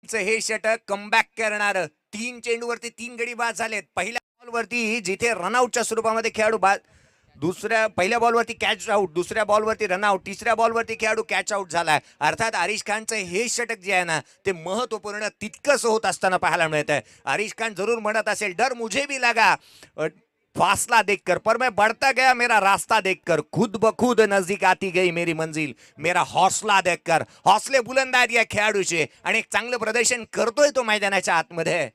हे षटक कमबॅक करणार. 3 चेंडूवरती 3 गडी बाद झालेत. पहिल्या बॉलवरती जिथे रनआउटच्या स्वरूपामध्ये खेळाडू बाद पहिल्या बॉलवरती कॅच आउट, दुसऱ्या बॉलवरती रनआउट, तिसऱ्या बॉलवरती खेळाडू कॅच आउट झालाय. अर्थात आरिश खानचं हे षटक जे आहे ना ते महत्वपूर्ण तितकंच होत असताना पाहायला मिळत आहे. आरिश खान जरूर म्हणत असेल, डर मुझे भी लगा फासला देखकर, पर मैं बढ़ता गया मेरा रास्ता देखकर, खुद ब खुद नजदीक आती गई मेरी मंजिल, मेरा हौसला देखकर. हौसले बुलंद आहेत या खेळाडूचे आणि एक चांगलं प्रदर्शन करतोय तो मैदानाच्या आतमध्ये.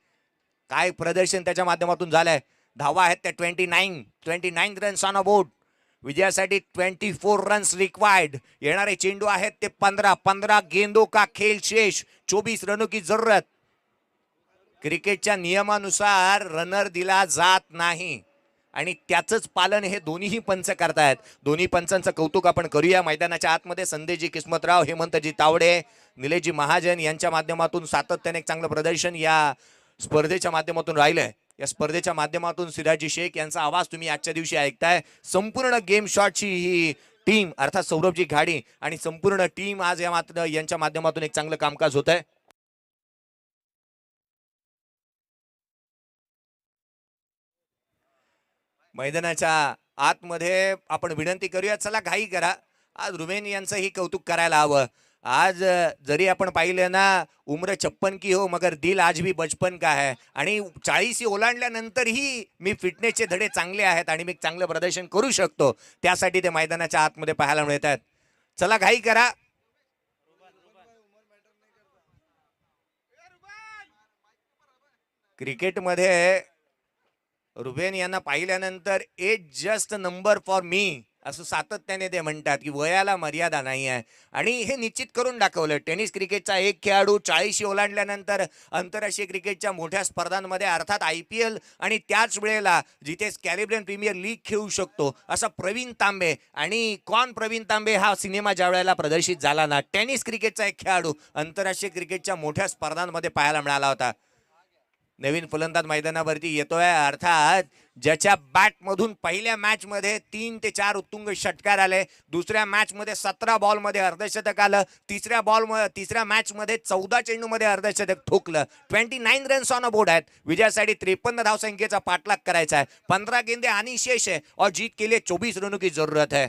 काय प्रदर्शन त्याच्या माध्यमातून झालंय. धावा आहेत त्या 29 रन्स ऑन अ बोर्ड. विजयासाठी 24 रन्स रिक्वायर्ड. येणारे चेंडू आहेत ते 15 गेंदों का खेल शेष, 24 रनों की जरूरत. क्रिकेटच्या नियमानुसार रनर दिला जात नाही आणि त्याचंच पालन हे दोन्हीही पंच करतायत. दोन्ही पंचांचं कौतुक आपण करूया. मैदानाच्या आतमध्ये संदेशजी किस्मतराव, हेमंतजी तावडे, निलेशजी महाजन यांच्या माध्यमातून सातत्याने एक चांगलं प्रदर्शन या स्पर्धेच्या माध्यमातून राहिलंय. या स्पर्धेच्या माध्यमातून सिराजी शेख यांचा आवाज तुम्ही आजच्या दिवशी ऐकताय. संपूर्ण गेम शॉटची ही टीम अर्थात सौरभजी घाडी आणि संपूर्ण टीम आज यांच्या माध्यमातून एक चांगलं कामकाज होत आहे. मैदानाच्या आतमध्ये आपण विनंती करूया, चला घाई करा. आज रुमेन यांचंही कौतुक करायला हवं. आज जरी आपण पाहिलं ना, उम्र 56 की हो मगर दिल आज भी बचपन का है. आणि 40 ओलांडल्यानंतरही मी फिटनेसचे धडे चांगले आहेत आणि मी चांगलं प्रदर्शन करू शकतो. त्यासाठी ते मैदानाच्या आतमध्ये पाहायला मिळत आहेत. चला घाई करा. क्रिकेटमध्ये रुबेन यांना पाहिल्यानंतर age just number for me असं सातत्याने ते म्हणतात की वयाला मर्यादा नाही आहे आणि हे निश्चित करून दाखवलं. टेनिस क्रिकेटचा एक खेळाडू 40 ओलांडल्यानंतर आंतरराष्ट्रीय क्रिकेटच्या मोठ्या स्पर्धांमध्ये अर्थात IPL आणि त्याच वेळेला जिथे कॅरिबियन प्रीमियर लीग खेळू शकतो असा प्रवीण तांबे. आणि प्रवीण तांबे हा सिनेमा ज्या वेळेला प्रदर्शित झाला ना, टेनिस क्रिकेटचा एक खेळाडू आंतरराष्ट्रीय क्रिकेटच्या मोठ्या स्पर्धांमध्ये पाहायला मिळाला होता. नवीन फलंदाज मैदानावरती येतोय. अर्थात ज्याच्या बॅट मधून पहिल्या मॅच मध्ये 3 ते 4 उत्तुंग षटकार आले, दुसऱ्या मॅच मध्ये 17 बॉल मध्ये अर्धशतक आलं, तिसऱ्या मॅच मध्ये 14 चेंडू मध्ये अर्धशतक ठोकलं. 29 रन्स ऑन अ बोर्ड आहेत. विजयासाठी 53 धावसंख्येचा पाठलाग करायचा आहे. 15 गेंदे आणि शेष है और जीत के लिए 24 रनों की जरूरत है.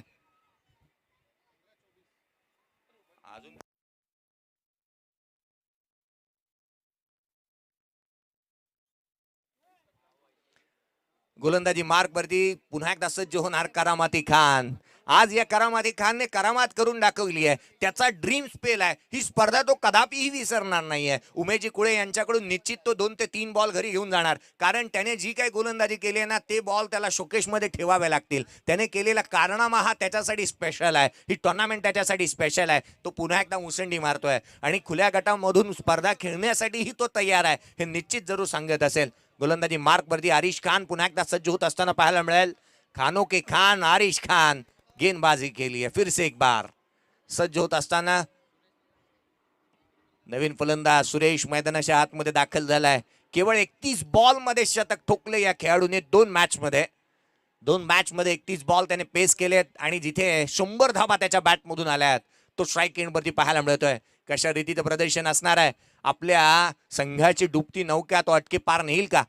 गोलंदाजी मार्क वरती पुन्हा एकदा सज्ज होणार करामती खान. आज या करामती खानने करामात करून दाखवली आहे. त्याचा ड्रीम स्पेल आहे. ही स्पर्धा तो कदापिही विसरणार नाहीये. उमेशजी कुळे यांच्याकडून निश्चित तो 2 ते 3 बॉल घरी घेऊन जाणार, कारण त्याने जी काही गोलंदाजी केली आहे ना ते बॉल त्याला शोकेशमध्ये ठेवावे लागतील. त्याने केलेला कारनामा हा त्याच्यासाठी स्पेशल आहे. ही टुर्नामेंट त्याच्यासाठी स्पेशल आहे. तो पुन्हा एकदा मुसंडी मारतोय आणि खुल्या गटामधून स्पर्धा खेळण्यासाठीही तो तयार आहे हे निश्चित जरूर सांगत असेल. गोलंदाजी मार्क वरती आरिश खान पुन्हा एकदा सज्ज होत असताना पाहायला मिळेल. खानों के खान आरिश खान गेंदबाजी के लिए फिर से एक बार सज्ज होत असताना नवीन फलंदाज सुरेश मैदानाच्या आतमध्ये दाखल झालाय. केवळ 31 बॉल मध्ये शतक ठोकले या खेळाडूने. 2 मॅच मध्ये 31 बॉल त्याने पेस केलेत आणि जिथे 100 धावा त्याच्या बॅट मधून आल्यात तो स्ट्राईक एंड वरती पाहायला मिळतोय. कशा रीतीचं प्रदर्शन असणार आहे. आपल्या संघाची डुबती नौका तो अटके पार नेईल का.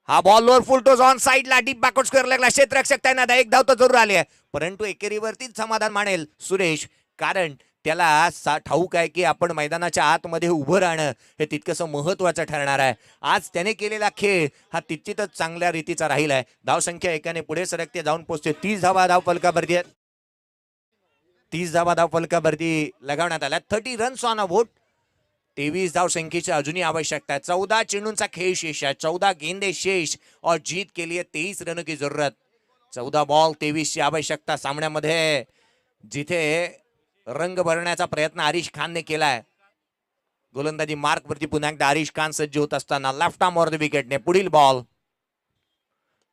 हा ball lower full toes on साइडला डीप बॅकवर्ड स्क्वेअर लागला. क्षेत्ररक्षक त्यांना एक धाव तर जरूर आली आहे, परंतु एकेरीवरतीच समाधान मानेल सुरेश, कारण त्याला ठाऊक आहे की आपण मैदानाच्या आतमध्ये उभं राहणं हे तितकंसं महत्वाचं ठरणार आहे. आज त्याने केलेला खेळ हा तितकीच चांगल्या रीतीचा राहिला आहे. धावसंख्या एकाने पुढे सरकते जाऊन पोहोचते. 30 धावा धाव फलकावरती आहेत. 30 धावा धाव फलकावरती लगावण्यात आल्या. 30 रन्स ऑन अ बोर्ड. 23 धाव संख्येची अजूनही आवश्यकता है. 14 चेंडूंचा खेळ शेष है. 14 गेंदे शेष और जीत के लिए 23 रनों की जरूरत. 14 बॉल 23 ची आवश्यकता. सामन्यामध्ये जिथे रंग भरण्याचा प्रयत्न आरिश खानने केलाय. गोलंदाजी मार्क वरती पुन्हा एकदा आरिश खान सज्ज होत असताना लेफ्ट आर्म वर द विकेटने पुढील बॉल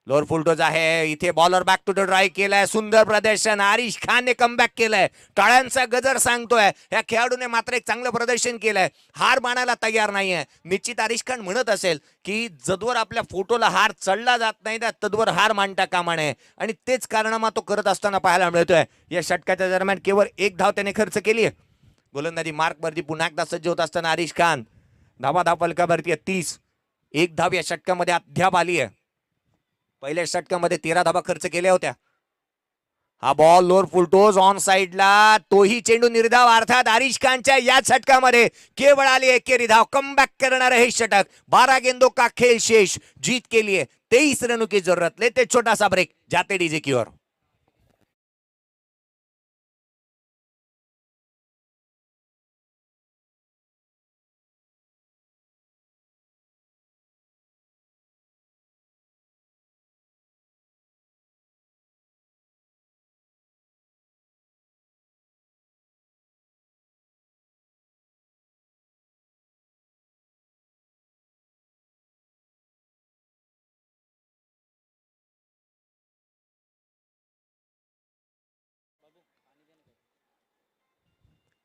लोअर फुल टोज आहे. इथे bowler back to the drive केलाय. सुंदर प्रदर्शन आरिश खानने कमबॅक केलाय. टाळ्यांचा गजर सांगतोय. या खेळाडूने मात्र एक चांगलं प्रदर्शन केलंय. हार मानायला तयार नाहीये. निश्चित आरिश खान म्हणत असेल की जदवर आपल्या फोटोला हार चढला जात नाही त्या तदवर हार मांडता कामा नये आणि तेच कारणामा तो करत असताना पाहायला मिळतोय. या षटकाच्या दरम्यान केवळ 1 धाव त्याने खर्च केली आहे. गोलंदाजी मार्क वरती पुन्हा एकदा सज्ज होत असताना आरिश खान. धाव फलकावरती 30. 1 धाव या षटकामध्ये अद्याप आली आहे. पहिल्या षटकामध्ये 13 धावा खर्च केल्या होत्या. हा बॉल लोअर फुलटोज ऑन साइडला, तोही चेंडू निर्धाव, अर्थात आरिश खानच्या या षटकामध्ये केवळ आली एकेरी धाव. कमबॅक करणार हे षटक. 12 गेंदों का खेल शेष, जीत के लिए 23 रनों की जरूरत. लेते छोटा सा ब्रेक, जाते डीजे की ओर.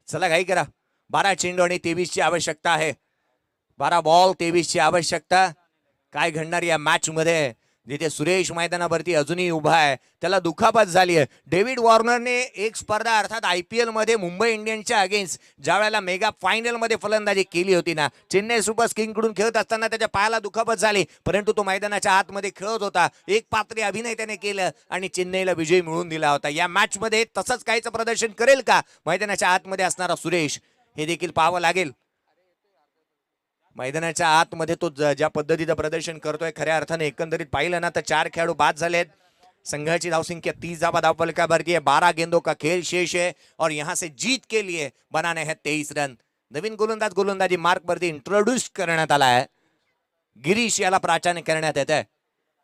चला घाई करा. 12 चेंडू आणि 23 ची आवश्यकता आहे. 12 बॉल 23 ची आवश्यकता. काय घडणार या मॅच मध्ये, जिथे सुरेश मैदानावरती अजूनही उभा आहे, त्याला दुखापत झाली आहे. डेव्हिड वॉर्नरने एक स्पर्धा अर्थात IPL मध्ये मुंबई इंडियन्सच्या अगेन्स्ट ज्या वेळेला मेगा फायनल मध्ये फलंदाजी केली होती ना, चेन्नई सुपर किंग कडून खेळत असताना त्याच्या पायाला दुखापत झाली, परंतु तो मैदानाच्या आतमध्ये खेळत होता. एक पात्री अभिनय त्याने केलं आणि चेन्नईला विजय मिळवून दिला होता. या मॅच मध्ये तसंच काहीच प्रदर्शन करेल का मैदानाच्या आतमध्ये असणारा सुरेश, हे देखील पाहावं लागेल. मैदानाच्या आतमध्ये तो ज्या पद्धतीचं प्रदर्शन करतोय, खऱ्या अर्थाने एकंदरीत पाहिलं ना तर 4 खेळाडू बाद झालेत. संघाची धावसंख्या 30 धावा धावफलका भरती है. 12 गेंदों का खेल शेष है और यहां से जीत के लिए बनाने हैं 23 रन. नवीन गोलंदाजी मार्क वरती इंट्रोड्यूस करण्यात आला आहे. गिरीश याला प्राचान्य करण्यात येत आहे.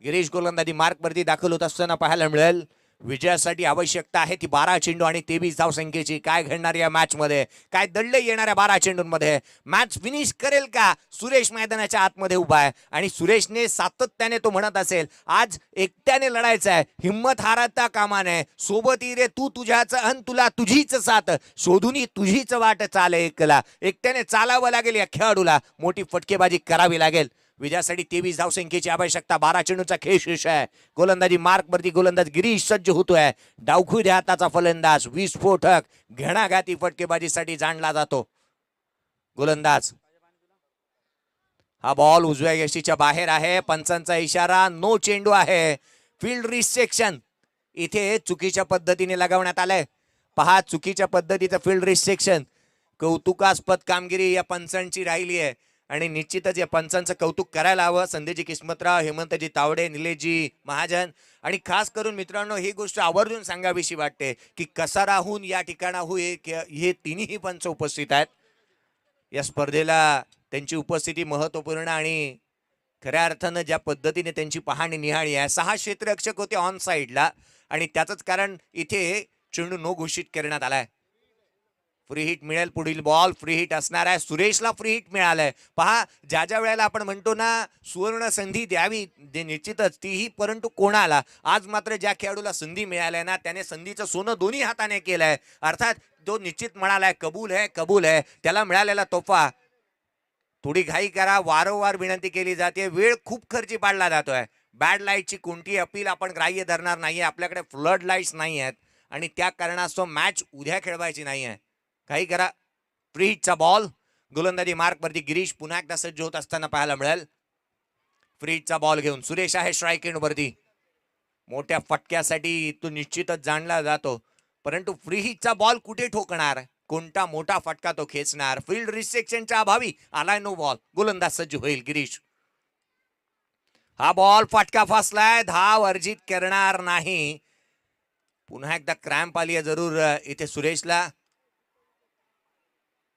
गिरीश गोलंदाजी मार्क वरती दाखल होत असताना पाहायला मिळेल. विजयासाठी आवश्यकता आहे ती 12 चेंडू आणि 23 धावसंख्येची. काय घडणार या मॅच मध्ये, काय दडले येणाऱ्या 12 चेंडूंमध्ये, मॅच फिनिश करेल का? सुरेश मैदानाच्या आतमध्ये उभा आहे आणि सुरेशने सातत्याने तो म्हणत असेल, आज एकट्याने लढायचं आहे, हिम्मत हारता कामा नये. सोबत रे तू तुझ्याच अन तुला तुझीच साथ, शोधून तुझीच वाट चाले एकला. एकट्याने चालावं लागेल या खेळाडूला, मोठी फटकेबाजी करावी लागेल. विजयासाठी 23 धावसंख्येची आवश्यकता. 12 चेंडूचा खेळ शेष आहे. गोलंदाजी मार्क वरती गोलंदाज गिरीश सज्ज होतोय. डावखुद्या हाताचा फलंदाज, विस्फोटक, घणाघाती फटकेबाजीसाठी जाणला जातो गोलंदाज. हा बॉल उजव्या यष्टीच्या बाहेर आहे. पंचांचा इशारा, नो चेंडू आहे. फील्ड रिस्ट्रिक्शन इथे चुकीच्या पद्धतीने लगावण्यात आलंय. पहा, चुकीच्या पद्धतीचं फील्ड रिस्ट्रिक्शन. कौतुकास्पद कामगिरी या पंचांची राहिली आहे आणि निश्चितच या पंचांचं कौतुक करायला हवं. संजयजी किस्मतराव, हेमंतजी तावडे, निलेशजी महाजन आणि खास करून मित्रांनो ही गोष्ट आवर्जून सांगावीशी वाटते की कसाराहून या ठिकाणाहून हे तिन्ही पंच उपस्थित आहेत या स्पर्धेला. त्यांची उपस्थिती महत्वपूर्ण आणि खऱ्या अर्थानं ज्या पद्धतीने त्यांची पाहणी निहाळी आहे. 6 क्षेत्ररक्षक होते ऑन साइडला आणि त्याचंच कारण इथे चेंडू नो घोषित करण्यात आलाय. फ्री हिट मिळेल. पुढील बॉल फ्री हिट असणार आहे. सुरेशला फ्री हिट मिळालंय. पहा, ज्या ज्या वेळेला आपण म्हणतो ना सुवर्ण संधी द्यावी, जे निश्चितच तीही, परंतु कोणाला. आज मात्र ज्या खेळाडूला संधी मिळाली ना, त्याने संधीचं सोनं दोन्ही हाताने केलंय. अर्थात तो निश्चित म्हणालाय कबूल है कबूल है. त्याला मिळालेला तोफा. थोडी घाई करा, वारंवार विनंती केली जाते. वेळ खूप खर्ची पाडला जातोय. बॅड लाईटची कोणती अपील आपण ग्राह्य धरणार नाहीये. आपल्याकडे फ्लड लाईट्स नाही आहेत आणि त्या कारणास्तव मॅच उद्या खेळवायची नाही आहे. काही करा. फ्री हिटचा बॉल, गोलंदाजी मार्क वरती गिरीश पुन्हा एकदा सज्ज होत असताना पाहायला मिळेल. फ्री हिटचा बॉल घेऊन सुरेश आहे स्ट्राईक एंड वरती. मोठ्या फटक्यासाठी तो निश्चितच जाणला जातो, परंतु फ्री हिटचा बॉल कुठे ठोकणार, कोणता मोठा फटका तो खेचणार. फील्ड रिस्ट्रिक्शनच्या अभावी आलाय नो बॉल. गोलंदाज सज्ज होईल गिरीश. हा बॉल फटका फसलाय, धाव अर्जित करणार नाही. पुन्हा एकदा क्रॅम्प आली आहे जरूर इथे सुरेशला.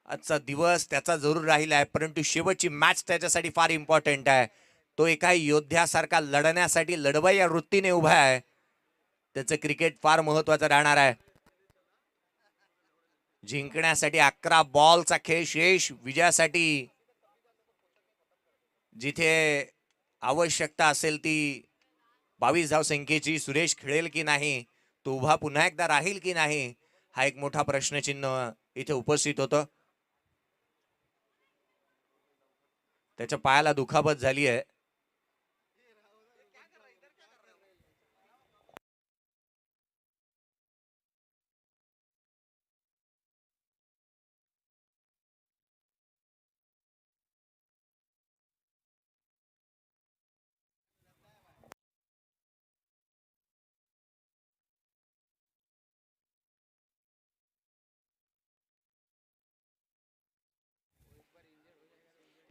आजचा दिवस त्याचा जरूर राहिला आहे, परंतु शेवटची मॅच त्याच्यासाठी फार इम्पॉर्टंट आहे. तो एका योद्ध्यासारखा लढण्यासाठी लढवाई या वृत्तीने उभा आहे. त्याचं क्रिकेट फार महत्वाचं राहणार आहे. जिंकण्यासाठी 11 बॉलचा खेळ शेष. विजयासाठी जिथे आवश्यकता असेल ती 22 धावसंख्येची. सुरेश खेळेल की नाही, तो उभा पुन्हा एकदा राहील की नाही, हा एक मोठा प्रश्नचिन्ह इथे उपस्थित होतं. त्याच्या पायाला दुखापत झाली आहे.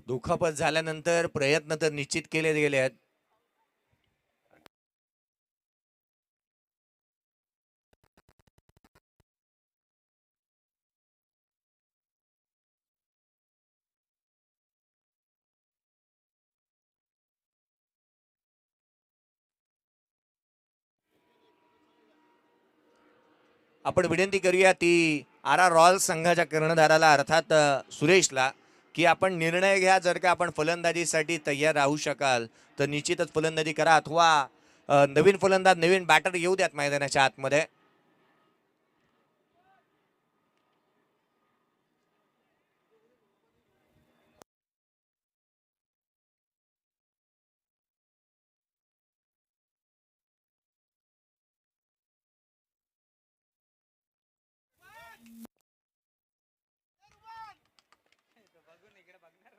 दुखापत झाल्यानंतर प्रयत्न तर निश्चित केले गेले आहेत. आपण विनंती करूया ती आर रॉयल्स संघाच्या कर्णधाराला अर्थात सुरेशला की आपण निर्णय घ्या. जर का आपण फलंदाजीसाठी तयार राहू शकाल तर निश्चितच फलंदाजी करा, अथवा नवीन फलंदाज नवीन बॅटर येऊ द्यात मैदानाच्या आतमध्ये.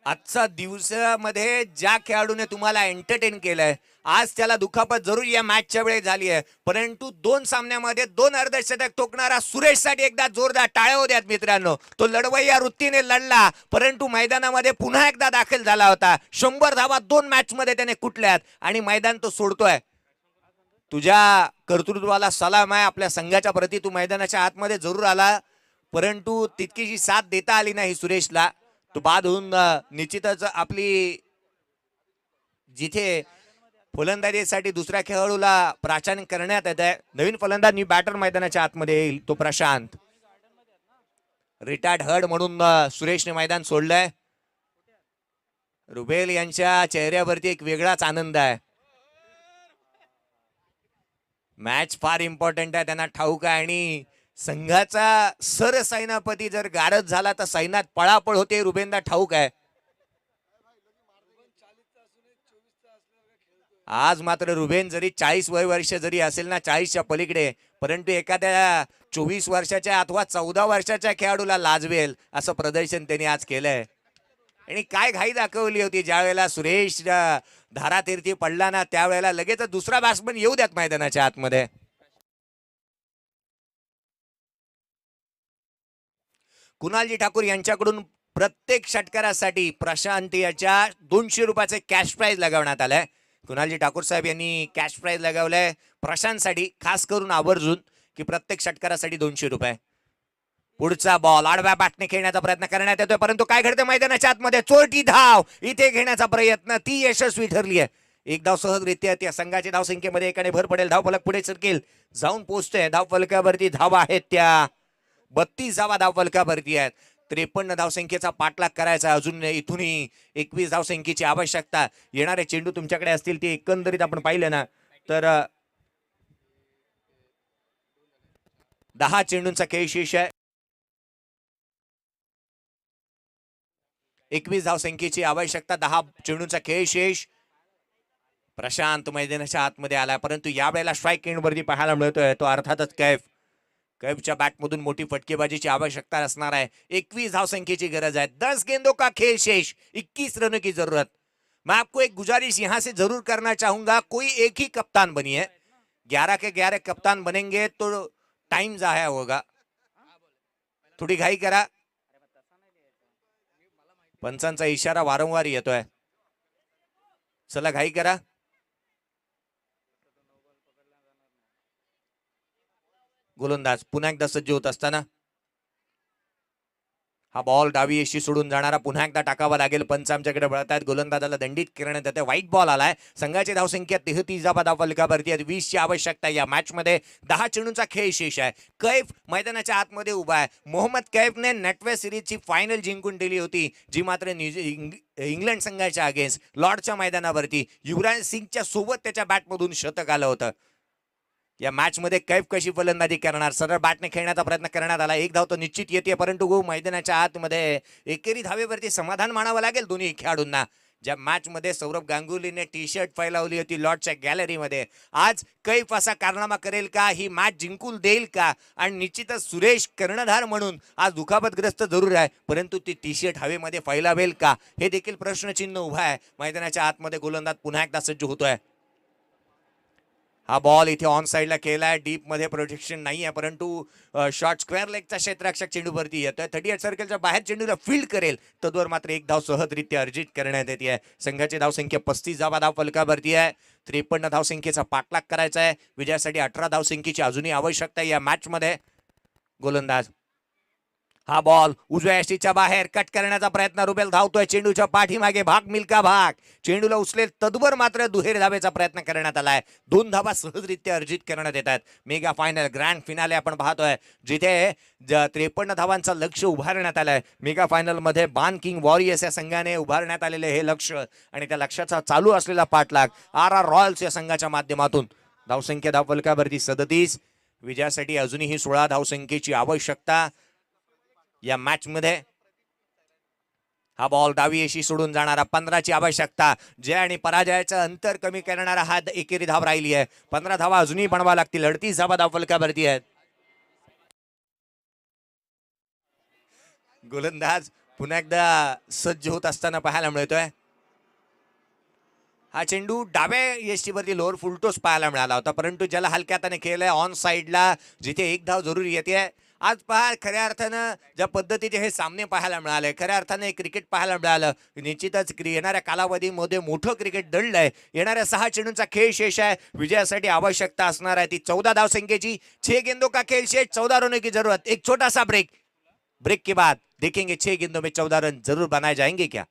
आजचा दिवसामध्ये ज्या खेळाडूने तुम्हाला एंटरटेन केलंय, आज त्याला दुखापत जरूर या मॅचच्या वेळी झाली आहे, परंतु 2 सामन्यामध्ये 2 अर्धशतक ठोकणारा सुरेशसाठी एकदा जोरदार टाळ्या होत्यात मित्रांनो. तो लढवय्या वृत्तीने लढला, परंतु मैदानामध्ये पुन्हा एकदा दाखल झाला होता. 100 धावा 2 मॅच मध्ये त्याने कुठल्यात आणि मैदान तो सोडतोय. तुझ्या कर्तृत्वाला सलाम आहे. आपल्या संघाच्या प्रती तू मैदानाच्या आतमध्ये जरूर आला, परंतु तितकीशी साथ देता आली नाही सुरेशला. तो बाद होऊन निश्चितच आपली जिथे फलंदाजीसाठी दुसऱ्या खेळाडूला प्राचान्य करण्यात येत आहे, नवीन फलंदाज बॅटर मैदानाच्या आतमध्ये येईल तो प्रशांत. रिटायर्ड हर्ड म्हणून सुरेशने मैदान सोडलंय. रुबेल यांच्या चेहऱ्यावरती एक वेगळाच आनंद आहे. मॅच फार इम्पॉर्टंट आहे, त्यांना ठाऊक आहे. आणि संघाचा सरसेनापती जर गारद झाला तर सैन्यात पळापळ होते, रुबेनला ठाऊक आहे. आज मात्र रुबेन जरी 40 वर्ष जरी असेल ना, 40च्या पलीकडे, परंतु एखाद्या 24 वर्षाच्या अथवा 14 वर्षाच्या खेळाडूला लाजवेल असं प्रदर्शन त्यांनी आज केलंय. आणि काय घाई दाखवली होती ज्या वेळेला सुरेश धारातीर्थी पडला ना, त्यावेळेला लगेच दुसरा बॅट्समन येऊ द्यात मैदानाच्या आतमध्ये. कुणालजी ठाकूर यांच्याकडून प्रत्येक षटकारासाठी प्रशांत याच्या 200 रुपयाचे कॅश प्राइज लगावण्यात आलंय. कुणालजी ठाकूर साहेब यांनी कॅश प्राइज लगावलंय प्रशांतसाठी, खास करून आवर्जून की प्रत्येक षटकारासाठी 200 रुपये. पुढचा बॉल आडव्या बॅटने खेळण्याचा प्रयत्न करण्यात येतोय, परंतु काय घडतं मैदानाच्या आतमध्ये, चोरटी धाव इथे घेण्याचा प्रयत्न, ती यशस्वी ठरली आहे. एक धाव सहजरित्या त्या संघाच्या धावसंख्येमध्ये एकाने भर पडेल. धावफलक पुढे सरकेल, जाऊन पोहोचतोय. धावफलकावरती धावा आहेत त्या 32 धावा धावफलकावरती आहेत. 53 धावसंख्येचा पाठलाग करायचा. अजून इथूनही 21 धावसंख्येची आवश्यकता. येणारे चेंडू तुमच्याकडे असतील ते एकंदरीत आपण पाहिलं ना तर 10 चेंडूंचा खेळ शेष आहे. 21 धावसंख्येची आवश्यकता, 10 चेंडूंचा खेळ शेष. प्रशांत मैदानाच्या आतमध्ये आला, परंतु यावेळेला स्ट्राईक एंडवरती पाहायला मिळतोय तो अर्थातच कैफच्या बॅटमधून मोठी फटकेबाजीची आवश्यकता असणार आहे. 21 धावसंख्येची गरज है. 10 गेंदों का खेल शेष, 21 रनों की जरूरत. मैं आपको एक गुजारिश यहां से जरूर करना चाहूंगा, कोई एक ही कप्तान बनिए. 11 के 11 कप्तान बनेंगे तो टाइम जाया होगा. थोडी घाई करा. पंचांचा इशारा वारंवार येतोय, चला घाई करा. गोलंदाज पुन्हा एकदा सज्ज होत असताना हा बॉल डावी यशी सोडून जाणारा पुन्हा एकदा टाकावा लागेल. पंच आमच्याकडे वळतात, गोलंदाजाला दंडित करण्यात येते. व्हाईट बॉल आलाय. संघाची धावसंख्या 33 धावफलकावरती आहे. 20 ची आवश्यकता. या मॅच मध्ये 10 चेंडूंचा खेळ शेष आहे. कैफ मैदानाच्या आतमध्ये उभा आहे. मोहम्मद कैफने नेटवेस्ट सिरीजची फायनल जिंकून दिली होती, जी मात्र इंग्लंड संघाच्या अगेन्स्ट लॉर्डच्या मैदानावरती युवराज सिंगच्या सोबत त्याच्या बॅटमधून शतक आलं होतं. या मॅच मध्ये कैफ कशी फलंदाजी करणार, सरळ बॅटने खेळण्याचा प्रयत्न करण्यात आला. एक धाव तो निश्चित येते, परंतु मैदानाच्या आतमध्ये एकेरी धावेवरती समाधान मानावं लागेल दोन्ही खेळाडूंना. ज्या मॅच मध्ये सौरभ गांगुलीने टी शर्ट फैलावली होती लॉर्डच्या गॅलरीमध्ये, आज कैफ असा कारनामा करेल का, ही मॅच जिंकून देईल का? आणि निश्चितच सुरेश कर्णधार म्हणून आज दुखापतग्रस्त जरूर आहे, परंतु ती टी शर्ट हवेमध्ये फैलावेल का, हे देखील प्रश्नचिन्ह उभा आहे. मैदानाच्या आतमध्ये गोलंदाज पुन्हा एकदा सज्ज होतोय. हा बॉल इथे ऑन साइडला केलाय, डीप मध्ये प्रोटेक्शन नाही आहे, परंतु शॉर्ट स्क्वेअर लेगचा क्षेत्ररक्षक चेंडूवरती येतोय. 38 सर्कलच्या बाहेर चेंडूला फील्ड करेल, तद्वर मात्र एक धाव सहजरित्या अर्जित करण्यात येते आहे. संघाची धावसंख्या 35 धावा धाव फलकावरती आहे. 53 धावसंख्येचा पाठलाग करायचा आहे. विजयासाठी 18 धावसंख्येची अजूनही आवश्यकता आहे या मॅच मध्ये. गोलंदाज हा बॉल उजव्या यष्टीच्या बाहेर कट करण्याचा प्रयत्न, रुबेल धावतोय चेंडूच्या पाठीमागे, भाग मिल्का भाग, चेंडूला उचलेल तद्वर मात्र दुहेरी धावेचा प्रयत्न करण्यात आलाय. 2 धावा सहजरित्या अर्जित करण्यात येतात. मेगा फायनल ग्रँड फिनाले आपण पाहतोय, जिथे 53 धावांचं लक्ष उभारण्यात आलंय. मेगा फायनल मध्ये बान किंग वॉरियर्स या संघाने उभारण्यात आलेले हे लक्ष आणि त्या लक्ष्याचा चालू असलेला पाठलाग RR रॉयल्स या संघाच्या माध्यमातून. धावसंख्या धाव फलकावरती 37. विजयासाठी अजूनही 16 धावसंख्येची आवश्यकता या मॅच मध्ये. हा बॉल डावी यशी सोडून जाणारा, 15ची आवश्यकता. जय आणि पराजयाचं अंतर कमी करणारा हा एकेरी धाव राहिली आहे. 15 धावा अजूनही बनवा लागतील. 38 धावा धाव फलकावरती आहेत. गोलंदाज पुन्हा एकदा सज्ज होत असताना पाहायला मिळतोय. हा चेंडू डाव्या यष्टीवरती लोअर फुलटोस पाहायला मिळाला होता, परंतु ज्याला हलक्या हाताने केलंय ऑन साइडला, जिथे एक धाव जरूर येते. आज पहा खऱ्या अर्थानं ज्या पद्धतीचे हे सामने पाहायला मिळाले, खऱ्या अर्थाने क्रिकेट पाहायला मिळालं. निश्चितच येणाऱ्या कालावधीमध्ये मोठं क्रिकेट दडलंय. येणाऱ्या 6 चेंडूंचा खेळ शेष आहे. विजयासाठी आवश्यकता असणार आहे ती 14 धावसंख्येची. 6 गेंदों का खेल शेष, 14 रनों की जरूरत. एक छोटा सा ब्रेक, ब्रेक के बाद देखेंगे 6 गेंदों में 14 रन जरूर बनाए जाएंगे क्या.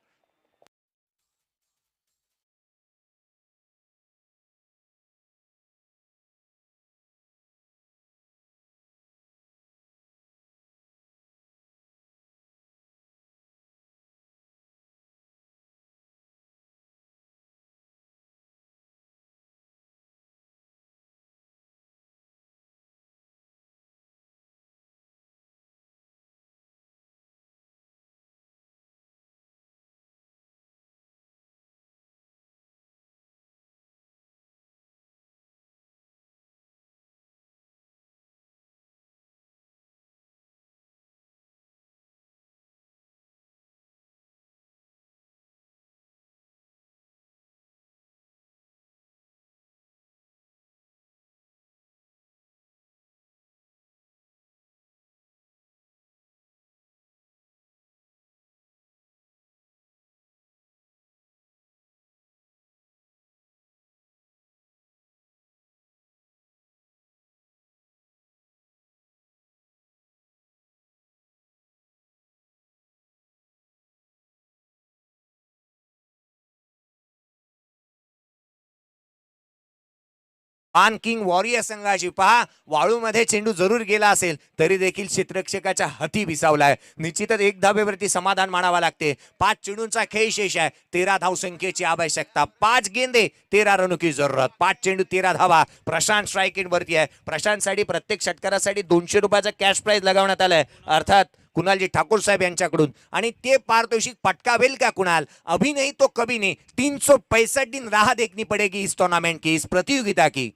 पान किंग वॉरियर संघाची पहा, वाळूमध्ये चेंडू जरूर गेला असेल तरी देखील क्षेत्ररक्षकाच्या हाती विसावलाय. निश्चितच एक धावेवरती समाधान मानावा लागते. 5 चेंडूंचा खेळ शेष आहे. 13 धावसंख्येची आवश्यकता. 5 गेंदे 13 रनों की जरूरत. 5 चेंडू 13 धावा. प्रशांत स्ट्राइक एंड वरती आहे. प्रशांतसाठी प्रत्येक षटकारासाठी 200 रुपयाचा कॅश प्राइज लगावण्यात आलाय, अर्थात कुणालजी ठाकूर साहेब यांच्याकडून. आणि ते पारितोषिक पटकावेल का कुणाल? अभी नहीं तो कभी नहीं. 365 दिन राह देखनी पड़ेगी इस टूर्नामेंट की, इस प्रतियोगिता की.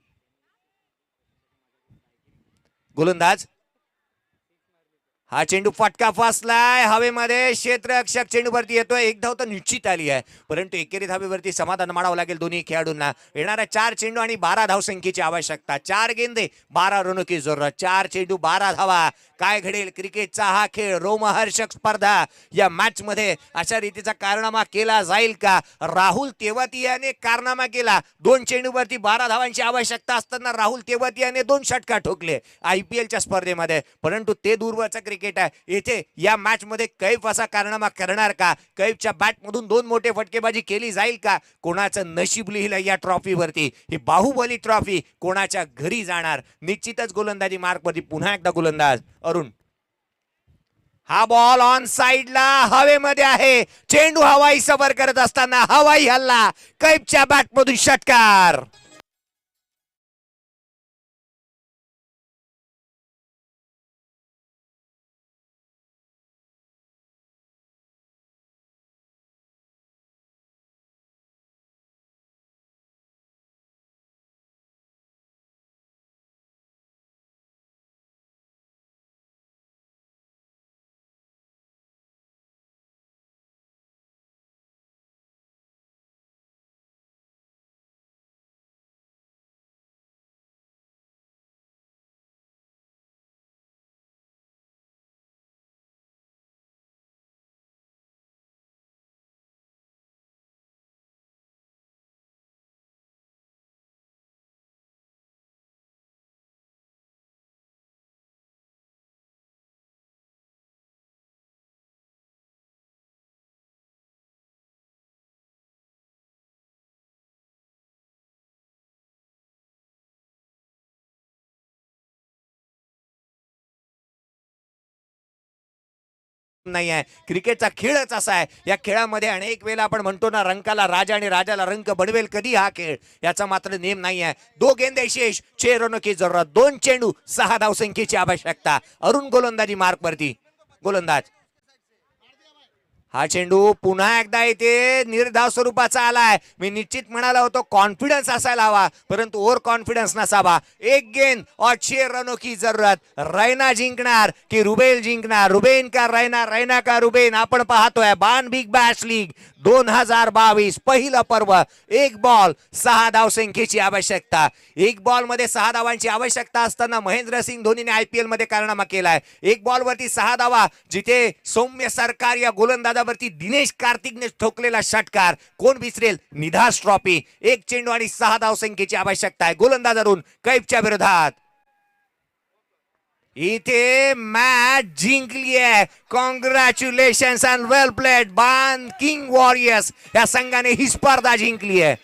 गोलंदाज हा चेंडू फटका फासलाय हवेमध्ये. क्षेत्ररक्षक चेंडूवरती येतोय. एक धाव तर निश्चित आली आहे, परंतु एकेरी धावेवरती समाधान मानावं लागेल दोन्ही खेळाडूंना. येणाऱ्या 4 चेंडू आणि 12 धावसंख्येची आवश्यकता. 4 गेंदे 12 रनों की जरूरत. 4 चेंडू 12 धावा. काय घडेल? क्रिकेटचा हा खेळ रोमहर्षक स्पर्धा. या मॅच मध्ये अशा रीतीचा कारनामा केला जाईल का? राहुल तेवातियाने कारनामा केला. 2 चेंडूवरती 12 धावांची आवश्यकता असताना राहुल तेवातियाने 2 षटकार ठोकले IPLच्या स्पर्धेमध्ये, परंतु ते दूरवरचा क्रिकेट आहे. येथे या मॅच मध्ये कैफ असा कारनामा करणार का? कैफच्या बॅट मधून 2 मोठे फटकेबाजी केली जाईल का? कोणाचं नशीब लिहिलं या ट्रॉफीवरती? ही बाहुबली ट्रॉफी कोणाच्या घरी जाणार? निश्चितच गोलंदाजी मार्क वरती पुन्हा एकदा गोलंदाज अरुण. हा बॉल ऑन साइडला हवेमध्ये आहे. चेंडू हवाई सफर करत असताना हवाई हल्ला. कैफच्या बॅटमधून षटकार. नाही आहे. क्रिकेटचा खेळच असा आहे. या खेळामध्ये अनेक वेळेला आपण म्हणतो ना, रंकाला राजा आणि राजाला रंक बनवेल कधी हा खेळ, याचा मात्र नेम नाही आहे. 2 गेंदे शेष, 6 रनों की जरूरत, 2 चेंडू, 6 धावसंख्येची आवश्यकता. अरुण गोलंदाजी मार्क वरती. गोलंदाज हा चेंडू पुन्हा एकदा इथे निर्धाव स्वरूपाचा आलाय. मी निश्चित म्हणाला होतो कॉन्फिडन्स असायला हवा, परंतु ओव्हर कॉन्फिडन्स नसावा. 1 गेंद और 6 रनों की जरूरत. रैना जिंकणार की रुबेल जिंकणार? रुबेन का रैना, रैना का रुबेन? आपण पाहतोय बान बिग बॅश लीग 2022 पहिलं पर्व. 1 बॉल 6 धावसंख्येची आवश्यकता. 1 बॉल मध्ये 6 धावांची आवश्यकता असताना महेंद्रसिंग धोनीने IPL मध्ये कारनामा केलाय. 1 बॉल वरती 6 धावा, जिथे सौम्य सरकार या गोलंदाजावरती दिनेश कार्तिकने ठोकलेला षटकार. कोण विसरेल निधास ट्रॉफी. 1 चेंडू आणि 6 धावसंख्येची आवश्यकता आहे गोलंदाजाकडून कैफच्या विरोधात. इथे मॅच जिंकली आहे. Congratulation and well played. बान किंग वॉरियर्स या संघाने ही स्पर्धा जिंकली आहे.